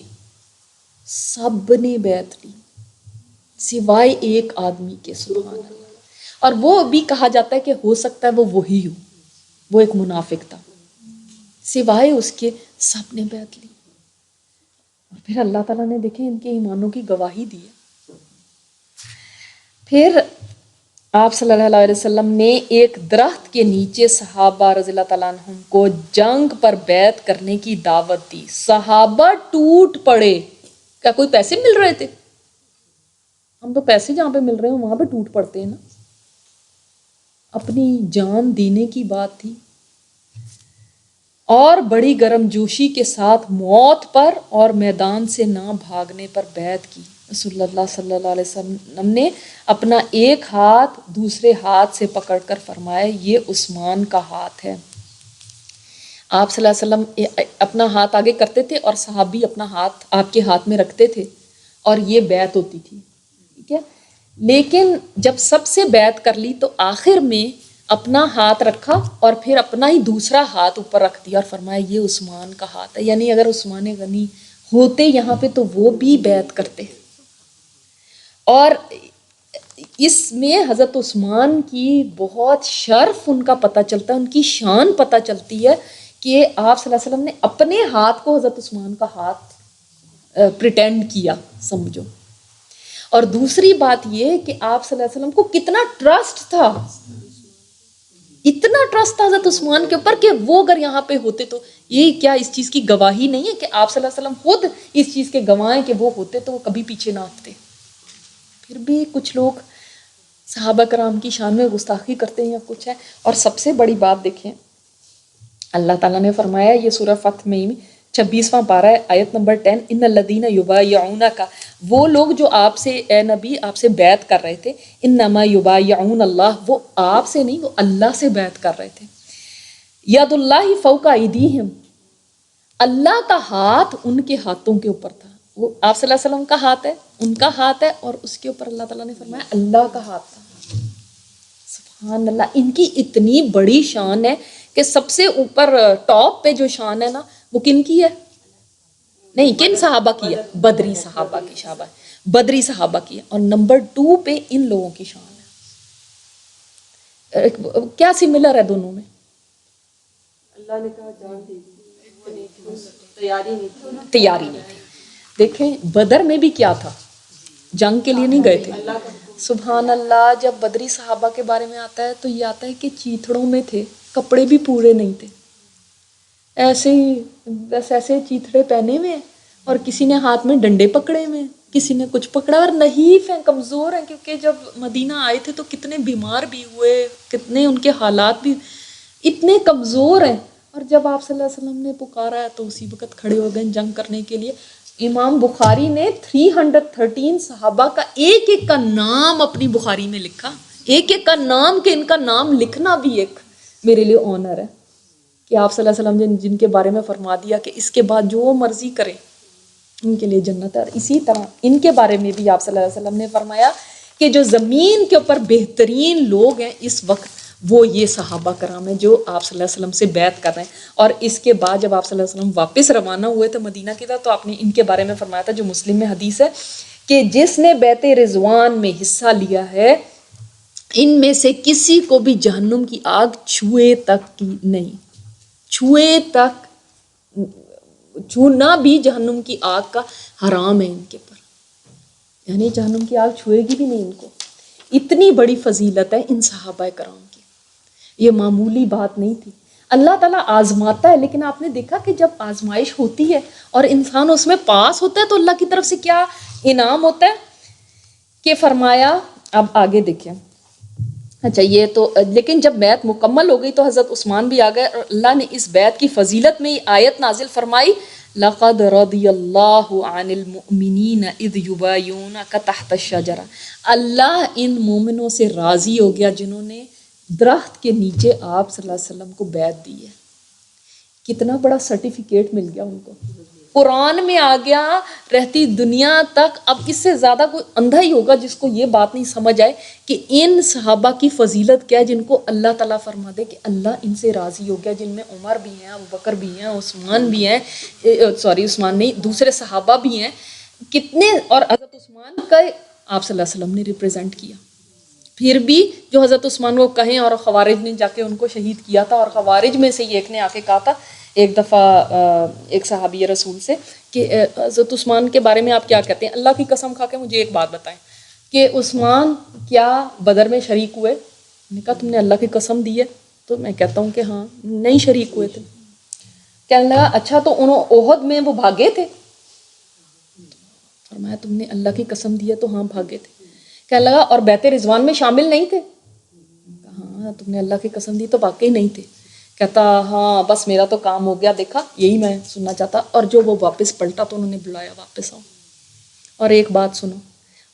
سب نے بیعت لی، سوائے ایک آدمی کے، سبحان اللہ۔ اور وہ بھی کہا جاتا ہے کہ ہو سکتا ہے وہ وہی ہو، وہ ایک منافق تھا، سوائے اس کے سب نے بیعت لی۔ اور پھر اللہ تعالیٰ نے دیکھیں ان کے ایمانوں کی گواہی دی ہے۔ پھر آپ صلی اللہ علیہ وسلم نے ایک درخت کے نیچے صحابہ رضی اللہ تعالیٰ عنہم کو جنگ پر بیعت کرنے کی دعوت دی، صحابہ ٹوٹ پڑے۔ کیا کوئی پیسے مل رہے تھے؟ ہم تو پیسے جہاں پہ مل رہے ہیں وہاں پہ ٹوٹ پڑتے ہیں نا، اپنی جان دینے کی بات تھی۔ اور بڑی گرم جوشی کے ساتھ موت پر اور میدان سے نہ بھاگنے پر بیعت کی۔ رسول اللہ صلی اللہ علیہ وسلم نے اپنا ایک ہاتھ دوسرے ہاتھ سے پکڑ کر فرمایا یہ عثمان کا ہاتھ ہے۔ آپ صلی اللہ علیہ وسلم اپنا ہاتھ آگے کرتے تھے اور صحابی اپنا ہاتھ آپ کے ہاتھ میں رکھتے تھے، اور یہ بیعت ہوتی تھی، ٹھیک ہے۔ لیکن جب سب سے بیعت کر لی تو آخر میں اپنا ہاتھ رکھا اور پھر اپنا ہی دوسرا ہاتھ اوپر رکھ دیا اور فرمایا یہ عثمان کا ہاتھ ہے، یعنی اگر عثمان غنی ہوتے یہاں پہ تو وہ بھی بیعت کرتے۔ اور اس میں حضرت عثمان کی بہت شرف ان کا پتہ چلتا ہے، ان کی شان پتہ چلتی ہے کہ آپ صلی اللہ علیہ وسلم نے اپنے ہاتھ کو حضرت عثمان کا ہاتھ پریٹینڈ کیا، سمجھو. اور دوسری بات یہ کہ آپ صلی اللہ علیہ وسلم کو کتنا ٹرسٹ تھا، اتنا ٹرسٹ تھا حضرت عثمان کے اوپر کہ وہ اگر یہاں پہ ہوتے تو یہ کیا اس چیز کی گواہی نہیں ہے کہ آپ صلی اللہ علیہ وسلم خود اس چیز کے گواہ ہیں کہ وہ ہوتے تو وہ کبھی پیچھے نہ ہٹتے. پھر بھی کچھ لوگ صحابہ کرام کی شان میں گستاخی کرتے ہیں یا کچھ ہے. اور سب سے بڑی بات دیکھیں، اللہ تعالیٰ نے فرمایا، یہ سورہ فتح میں 26واں پارہ ہے، آیت نمبر 10، ان الذین یبایعونک، وہ لوگ جو آپ سے اے نبی آپ سے بیعت کر رہے تھے، انما یبایعون اللہ، وہ آپ سے نہیں، وہ اللہ سے بیعت کر رہے تھے. ید اللہ فوق ایدیہم، اللہ کا ہاتھ ان کے ہاتھوں کے اوپر تھا. وہ آپ صلی اللہ علیہ وسلم کا ہاتھ ہے، ان کا ہاتھ ہے، اور اس کے اوپر اللہ تعالیٰ نے فرمایا اللہ کا ہاتھ تھا. سبحان اللہ، ان کی اتنی بڑی شان ہے کہ سب سے اوپر ٹاپ پہ جو شان ہے نا وہ کن کی ہے؟ نہیں، کن صحابہ کی ہے؟ بدری صحابہ کی. شابہ بدری صحابہ کی ہے. اور نمبر 2 پہ ان لوگوں کی شان ہے. کیا سملر ہے دونوں میں؟ اللہ نے کہا جان دے دی، تیاری نہیں تھی. دیکھیں بدر میں بھی کیا تھا، جنگ کے لیے نہیں گئے تھے. سبحان اللہ، جب بدری صحابہ کے بارے میں آتا ہے تو یہ آتا ہے کہ چیتڑوں میں تھے، کپڑے بھی پورے نہیں تھے، ایسے ہی بس ایسے چیتڑے پہنے ہوئے، اور کسی نے ہاتھ میں ڈنڈے پکڑے ہوئے، کسی نے کچھ پکڑا، اور نحیف ہیں، کمزور ہیں، کیونکہ جب مدینہ آئے تھے تو کتنے بیمار بھی ہوئے، کتنے ان کے حالات بھی اتنے کمزور ہیں. اور جب آپ صلی اللہ علیہ وسلم نے پکارا ہے تو اسی وقت کھڑے ہو گئے جنگ کرنے کے لیے. امام بخاری نے 313 صحابہ کا ایک ایک کا نام اپنی بخاری میں لکھا، ایک ایک کا نام، کہ ان کا نام لکھنا بھی ایک میرے لیے آنر ہے کہ آپ صلی اللہ علیہ وسلم جن کے بارے میں فرما دیا کہ اس کے بعد جو مرضی کرے ان کے لیے جنت ہے. اور اسی طرح ان کے بارے میں بھی آپ صلی اللہ علیہ وسلم نے فرمایا کہ جو زمین کے اوپر بہترین لوگ ہیں اس وقت وہ یہ صحابہ کرام ہیں جو آپ صلی اللہ علیہ وسلم سے بیعت کر رہے ہیں. اور اس کے بعد جب آپ صلی اللہ علیہ وسلم واپس روانہ ہوئے تھے مدینہ کی طرف تو آپ نے ان کے بارے میں فرمایا تھا، جو مسلم میں حدیث ہے، کہ جس نے بیعت رضوان میں حصہ لیا ہے ان میں سے کسی کو بھی جہنم کی آگ چھوئے تک کی نہیں، چھوئے تک، چھونا بھی جہنم کی آگ کا حرام ہے ان کے پر، یعنی جہنم کی آگ چھوئے گی بھی نہیں ان کو. اتنی بڑی فضیلت ہے ان صحابہ کرام کی، یہ معمولی بات نہیں تھی. اللہ تعالیٰ آزماتا ہے، لیکن آپ نے دیکھا کہ جب آزمائش ہوتی ہے اور انسان اس میں پاس ہوتا ہے تو اللہ کی طرف سے کیا انعام ہوتا ہے کہ فرمایا. اب آگے دیکھیں، اچھا یہ تو، لیکن جب بیعت مکمل ہو گئی تو حضرت عثمان بھی آ گئے، اور اللہ نے اس بیعت کی فضیلت میں یہ آیت نازل فرمائی، لَقَدْ رَضِيَ اللَّهُ عَنِ الْمُؤْمِنِينَ إِذْ يُبَايِعُونَكَ تَحْتَ الشَّجَرَةِ، اللہ ان مومنوں سے راضی ہو گیا جنہوں نے درخت کے نیچے آپ صلی اللہ علیہ وسلم کو بیعت دی ہے. کتنا بڑا سرٹیفکیٹ مل گیا ان کو، قرآن میں آ گیا، رہتی دنیا تک. اب اس سے زیادہ کوئی اندھا ہی ہوگا جس کو یہ بات نہیں سمجھ آئے کہ ان صحابہ کی فضیلت کیا ہے جن کو اللہ تعالیٰ فرما دے کہ اللہ ان سے راضی ہو گیا، جن میں عمر بھی ہیں، ابو بکر بھی ہیں، عثمان بھی ہیں، عثمان نہیں، دوسرے صحابہ بھی ہیں کتنے. اور حضرت عثمان کا آپ صلی اللہ علیہ وسلم نے ریپرزینٹ کیا. پھر بھی جو حضرت عثمان کو کہیں، اور خوارج نے جا کے ان کو شہید کیا تھا، اور خوارج میں سے ایک نے آ کے کہا تھا ایک دفعہ ایک صحابی رسول سے کہ حضرت عثمان کے بارے میں آپ کیا کہتے ہیں، اللہ کی قسم کھا کے مجھے ایک بات بتائیں کہ عثمان کیا بدر میں شریک ہوئے؟ میں نے کہا تم نے اللہ کی قسم دی ہے؟ تو میں کہتا ہوں کہ ہاں، نہیں شریک ہوئے تھے. کہنے لگا اچھا تو انہوں احد میں وہ بھاگے تھے؟ فرمایا تم نے اللہ کی قسم دی ہے تو ہاں بھاگے تھے. کہنے لگا اور بیعت رضوان میں شامل نہیں تھے؟ ہاں تم نے اللہ کی قسم دی تو واقعی نہیں تھے. کہتا ہاں بس میرا تو کام ہو گیا، دیکھا یہی میں سننا چاہتا. اور جو وہ واپس پلٹا تو انہوں نے بلایا واپس آؤ. اور ایک بات سنو،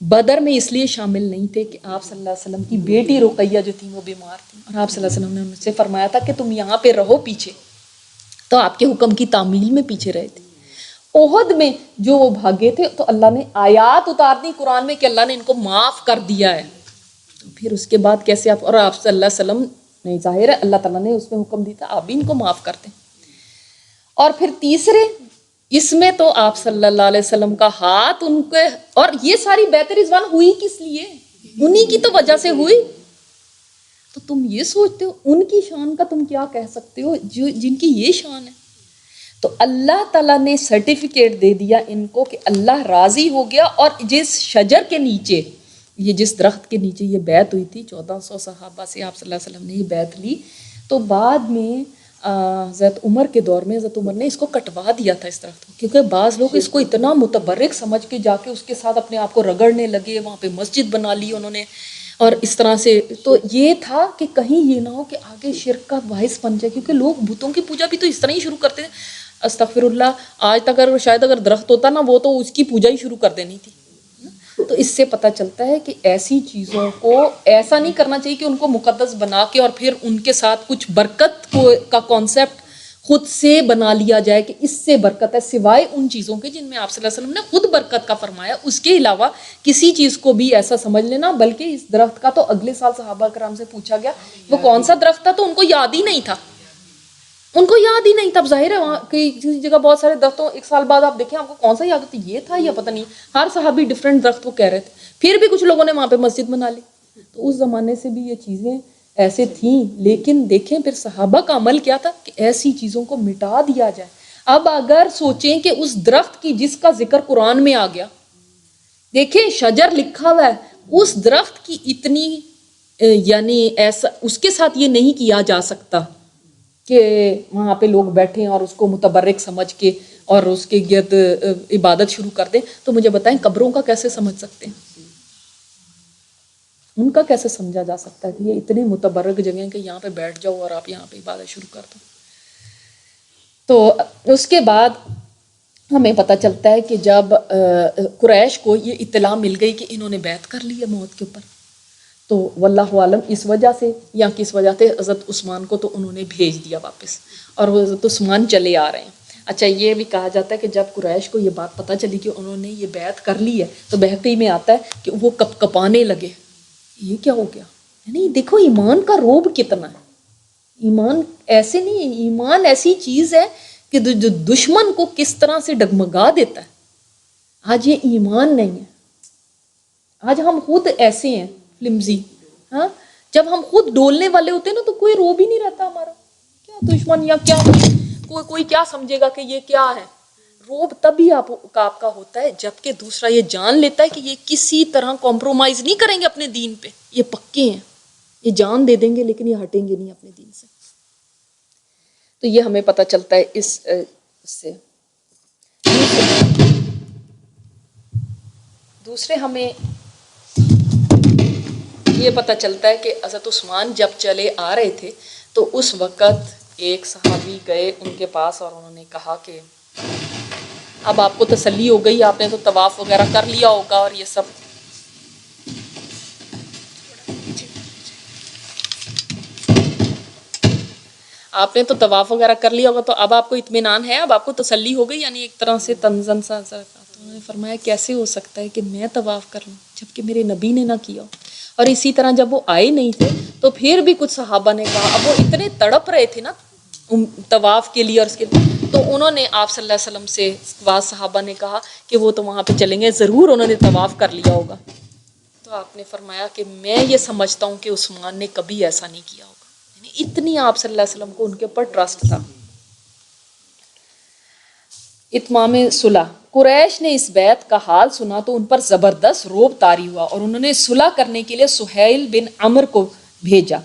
بدر میں اس لیے شامل نہیں تھے کہ آپ صلی اللہ علیہ وسلم کی بیٹی رقیہ جو تھی وہ بیمار تھی، اور آپ صلی اللہ علیہ وسلم نے ان سے فرمایا تھا کہ تم یہاں پہ رہو پیچھے، تو آپ کے حکم کی تعمیل میں پیچھے رہے تھے. احد میں جو وہ بھاگے تھے تو اللہ نے آیات اتار دی قرآن میں کہ اللہ نے ان کو معاف کر دیا ہے. تو پھر اس کے بعد کیسے آپ، اور آپ صلی اللہ علیہ وسلم نہیں، ظاہر ہے اللہ تعالیٰ نے اس میں حکم دی تھا آپ بھی ان کو معاف کرتے. اور پھر تیسرے اس میں تو آپ صلی اللہ علیہ وسلم کا ہاتھ ان کے، اور یہ ساری بیعت رضوان ہوئی کس لیے؟ انہی کی تو وجہ سے ہوئی. تو تم یہ سوچتے ہو ان کی شان کا تم کیا کہہ سکتے ہو جو جن کی یہ شان ہے. تو اللہ تعالیٰ نے سرٹیفکیٹ دے دیا ان کو کہ اللہ راضی ہو گیا. اور جس شجر کے نیچے, یہ جس درخت کے نیچے یہ بیعت ہوئی تھی 1400 صحابہ سے آپ صلی اللہ علیہ وسلم نے یہ بیعت لی, تو بعد میں حضرت عمر کے دور میں حضرت عمر نے اس کو کٹوا دیا تھا اس درخت کو, کیونکہ بعض لوگ اس کو اتنا متبرک سمجھ کے جا کے اس کے ساتھ اپنے آپ کو رگڑنے لگے, وہاں پہ مسجد بنا لی انہوں نے اور اس طرح سے. تو یہ تھا کہ کہیں یہ نہ ہو کہ آگے شرک کا باعث بن جائے, کیونکہ لوگ بتوں کی پوجا بھی تو اس طرح ہی شروع کرتے ہیں. استغفر اللہ, آج تک اگر شاید اگر درخت ہوتا نا وہ تو اس کی پوجا ہی شروع کر دینی تھی. تو اس سے پتہ چلتا ہے کہ ایسی چیزوں کو ایسا نہیں کرنا چاہیے کہ ان کو مقدس بنا کے اور پھر ان کے ساتھ کچھ برکت کا کانسیپٹ خود سے بنا لیا جائے کہ اس سے برکت ہے, سوائے ان چیزوں کے جن میں آپ صلی اللہ علیہ وسلم نے خود برکت کا فرمایا. اس کے علاوہ کسی چیز کو بھی ایسا سمجھ لینا. بلکہ اس درخت کا تو اگلے سال صحابہ کرام سے پوچھا گیا وہ کون سا درخت تھا, تو ان کو یاد ہی نہیں تھا. ان کو یاد ہی نہیں تھا. ظاہر ہے وہاں کسی جگہ بہت سارے درختوں ایک سال بعد آپ دیکھیں آپ کو کون سا یاد ہوتا ہے, یہ تھا یا پتہ نہیں. ہر صحابی ڈفرینٹ درخت کو کہہ رہے تھے. پھر بھی کچھ لوگوں نے وہاں پہ مسجد بنا لی. تو اس زمانے سے بھی یہ چیزیں ایسے تھیں. لیکن دیکھیں پھر صحابہ کا عمل کیا تھا کہ ایسی چیزوں کو مٹا دیا جائے. اب اگر سوچیں کہ اس درخت کی جس کا ذکر قرآن میں آ گیا, دیکھیں شجر لکھا ہوا ہے, اس درخت کی اتنی یعنی ایسا اس کے ساتھ یہ نہیں کیا جا سکتا کہ وہاں پہ لوگ بیٹھیں اور اس کو متبرک سمجھ کے اور اس کے گرد عبادت شروع کر دیں. تو مجھے بتائیں قبروں کا کیسے سمجھ سکتے ہیں, ان کا کیسے سمجھا جا سکتا ہے کہ یہ اتنی متبرک جگہ ہیں کہ یہاں پہ بیٹھ جاؤ اور آپ یہاں پہ عبادت شروع کر دو. تو اس کے بعد ہمیں پتہ چلتا ہے کہ جب قریش کو یہ اطلاع مل گئی کہ انہوں نے بیعت کر لی ہے موت کے اوپر, تو واللہ عالم اس وجہ سے یا کس وجہ سے حضرت عثمان کو تو انہوں نے بھیج دیا واپس, اور وہ حضرت عثمان چلے آ رہے ہیں. اچھا یہ بھی کہا جاتا ہے کہ جب قریش کو یہ بات پتہ چلی کہ انہوں نے یہ بیعت کر لی ہے, تو بحقی میں آتا ہے کہ وہ کپ کپانے لگے, یہ کیا ہو گیا. یعنی دیکھو ایمان کا روب کتنا ہے. ایمان ایسے نہیں ہے, ایمان ایسی چیز ہے کہ جو دشمن کو کس طرح سے ڈگمگا دیتا ہے. آج یہ ایمان نہیں ہے. آج ہم خود ایسے ہیں فلمزی. ہاں جب ہم خود ڈولنے والے ہوتے ہیں نا تو کوئی روب ہی نہیں رہتا ہمارا. کیا دشمن یا کیا کوئی کیا سمجھے گا کہ یہ کیا ہے. روب تبھی آپ کا ہوتا ہے جب کہ دوسرا یہ جان لیتا ہے کہ یہ کسی طرح کمپرومائز نہیں کریں گے اپنے دین پہ, یہ پکے ہیں, یہ جان دے دیں گے لیکن یہ ہٹیں گے نہیں اپنے دین سے. تو یہ ہمیں پتہ چلتا ہے اس سے. دوسرے ہمیں یہ پتہ چلتا ہے کہ حضرت عثمان جب چلے آ رہے تھے تو اس وقت ایک صحابی گئے ان کے پاس اور انہوں نے کہا کہ اب آپ کو تسلی ہو گئی, آپ نے تو طواف وغیرہ کر لیا ہوگا اور یہ سب. آپ نے تو طواف وغیرہ کر لیا ہوگا, تو اب آپ کو اطمینان ہے, اب آپ کو تسلی ہو گئی, یعنی ایک طرح سے تنزن سا. تو انہوں نے فرمایا کیسے ہو سکتا ہے کہ میں طواف کر لوں جبکہ میرے نبی نے نہ کیا. اور اسی طرح جب وہ آئے نہیں تھے تو پھر بھی کچھ صحابہ نے کہا, اب وہ اتنے تڑپ رہے تھے نا طواف کے لیے اور اس کے لیے, تو انہوں نے آپ صلی اللہ علیہ وسلم سے بعض صحابہ نے کہا کہ وہ تو وہاں پہ چلیں گے, ضرور انہوں نے طواف کر لیا ہوگا. تو آپ نے فرمایا کہ میں یہ سمجھتا ہوں کہ عثمان نے کبھی ایسا نہیں کیا ہوگا. یعنی اتنی آپ صلی اللہ علیہ وسلم کو ان کے اوپر ٹرسٹ تھا. اتمام صلح, قریش نے اس بیعت کا حال سنا تو ان پر زبردست روب طاری ہوا اور انہوں نے صلح کرنے کے لیے سہیل بن عمر کو بھیجا.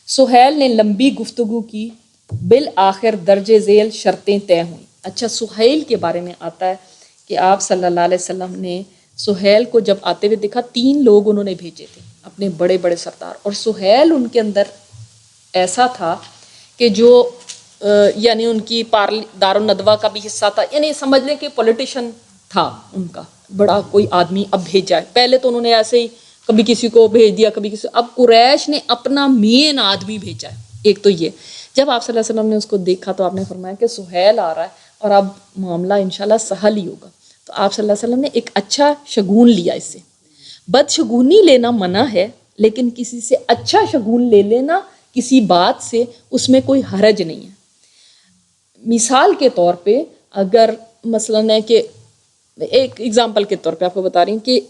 سہیل نے لمبی گفتگو کی, بالآخر درج ذیل شرطیں طے ہوئیں. اچھا سہیل کے بارے میں آتا ہے کہ آپ صلی اللہ علیہ وسلم نے سہیل کو جب آتے ہوئے دیکھا, 3 لوگ انہوں نے بھیجے تھے اپنے بڑے بڑے سردار, اور سہیل ان کے اندر ایسا تھا کہ جو یعنی ان کی دارالندوہ کا بھی حصہ تھا, یعنی سمجھ لیں کہ پولیٹیشین تھا ان کا بڑا کوئی آدمی. اب بھیجا ہے, پہلے تو انہوں نے ایسے ہی کبھی کسی کو بھیج دیا کبھی کسی, اب قریش نے اپنا مین آدمی بھیجا ہے. ایک تو یہ, جب آپ صلی اللہ علیہ وسلم نے اس کو دیکھا تو آپ نے فرمایا کہ سہیل آ رہا ہے اور اب معاملہ انشاءاللہ سہل ہی ہوگا. تو آپ صلی اللہ علیہ وسلم نے ایک اچھا شگون لیا. اس سے بد شگونی لینا منع ہے, لیکن کسی سے اچھا شگون لے لینا کسی بات سے, اس میں کوئی حرج نہیں ہے. مثال کے طور پہ اگر مثلاً ہے کہ ایک ایگزامپل کے طور پہ آپ کو بتا رہی ہوں کہ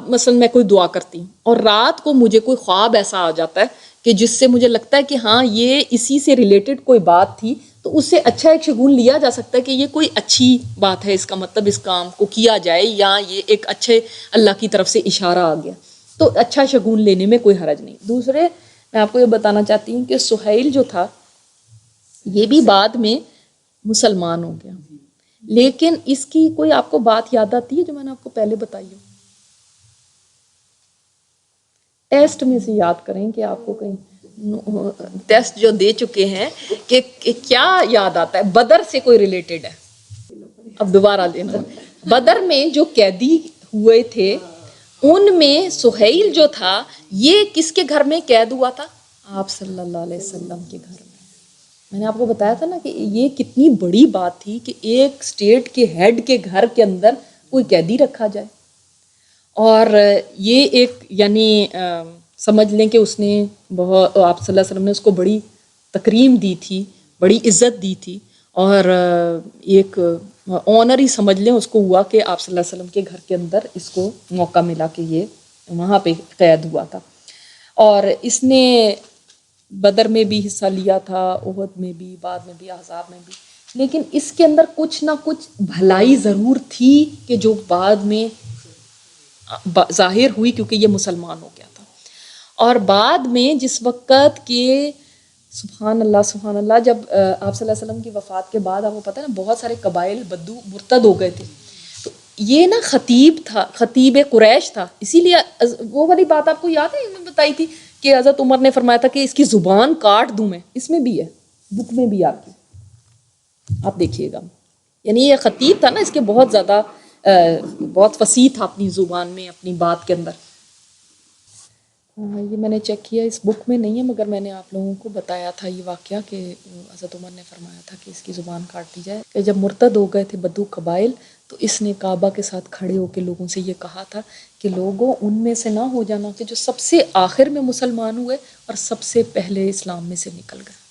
مثلا میں کوئی دعا کرتی ہوں اور رات کو مجھے کوئی خواب ایسا آ جاتا ہے کہ جس سے مجھے لگتا ہے کہ ہاں یہ اسی سے ریلیٹڈ کوئی بات تھی، تو اس سے اچھا ایک شگون لیا جا سکتا ہے کہ یہ کوئی اچھی بات ہے، اس کا مطلب اس کام کو کیا جائے، یا یہ ایک اچھے اللہ کی طرف سے اشارہ آ گیا، تو اچھا شگون لینے میں کوئی حرج نہیں۔ دوسرے میں آپ کو یہ بتانا چاہتی ہوں کہ سہیل جو تھا یہ بھی بعد میں مسلمان ہو گیا، لیکن اس کی کوئی آپ کو بات یاد آتی ہے جو میں نے آپ کو پہلے بتائی ہو؟ ٹیسٹ میں سے یاد کریں کہ آپ کو کہیں ٹیسٹ جو دے چکے ہیں کہ کیا یاد آتا ہے بدر سے کوئی ریلیٹڈ ہے؟ اب دوبارہ دینا۔ بدر میں جو قیدی ہوئے تھے ان میں سہیل جو تھا یہ کس کے گھر میں قید ہوا تھا؟ آپ صلی اللہ علیہ وسلم کے گھر میں نے آپ کو بتایا تھا نا کہ یہ کتنی بڑی بات تھی کہ ایک اسٹیٹ کے ہیڈ کے گھر کے اندر کوئی قیدی رکھا جائے، اور یہ ایک یعنی سمجھ لیں کہ اس نے بہت، آپ صلی اللہ علیہ وسلم نے اس کو بڑی تکریم دی تھی، بڑی عزت دی تھی، اور ایک آنر ہی سمجھ لیں اس کو ہوا کہ آپ صلی اللہ علیہ وسلم کے گھر کے اندر اس کو موقع ملا کہ یہ وہاں پہ قید ہوا تھا، اور اس نے بدر میں بھی حصہ لیا تھا، احد میں بھی، بعد میں بھی، احزاب میں بھی، لیکن اس کے اندر کچھ نہ کچھ بھلائی ضرور تھی کہ جو بعد میں ظاہر ہوئی کیونکہ یہ مسلمان ہو گیا تھا۔ اور بعد میں جس وقت کہ سبحان اللہ جب آپ صلی اللہ علیہ وسلم کی وفات کے بعد آپ کو پتہ ہے نا بہت سارے قبائل بدو مرتد ہو گئے تھے، تو یہ نا خطیب تھا، خطیب قریش تھا، اسی لیے وہ والی بات آپ کو یاد ہے میں بتائی تھی کہ حضرت عمر نے فرمایا تھا کہ اس کی زبان کاٹ دوں میں، اس میں بھی ہے، بک میں بھی آپ کی، آپ دیکھیے گا، یعنی یہ خطیب تھا نا، اس کے بہت زیادہ بہت فصیح تھا اپنی زبان میں، اپنی بات کے اندر۔ یہ میں نے چیک کیا اس بک میں نہیں ہے، مگر میں نے آپ لوگوں کو بتایا تھا یہ واقعہ کہ حضرت عمر نے فرمایا تھا کہ اس کی زبان کاٹ دی جائے، کہ جب مرتد ہو گئے تھے بدو قبائل تو اس نے کعبہ کے ساتھ کھڑے ہو کے لوگوں سے یہ کہا تھا کہ لوگوں ان میں سے نہ ہو جانا کہ جو سب سے آخر میں مسلمان ہوئے اور سب سے پہلے اسلام میں سے نکل گئے،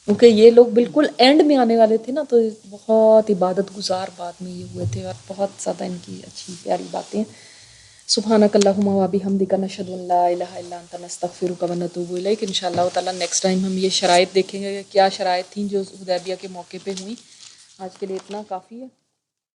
کیونکہ یہ لوگ بالکل اینڈ میں آنے والے تھے نا، تو بہت عبادت گزار بعد میں یہ ہوئے تھے، اور بہت زیادہ ان کی اچھی پیاری باتیں۔ سبحانک اللہم و بحمدک نشہد ان لا الہ الا انت نستغفرک و نتوب الیک۔ انشاءاللہ تعالیٰ نیکسٹ ٹائم ہم یہ شرائط دیکھیں گے کہ کیا شرائط تھیں جو حدیبیہ کے موقع پہ ہوئیں۔ آج کے لیے اتنا کافی ہے۔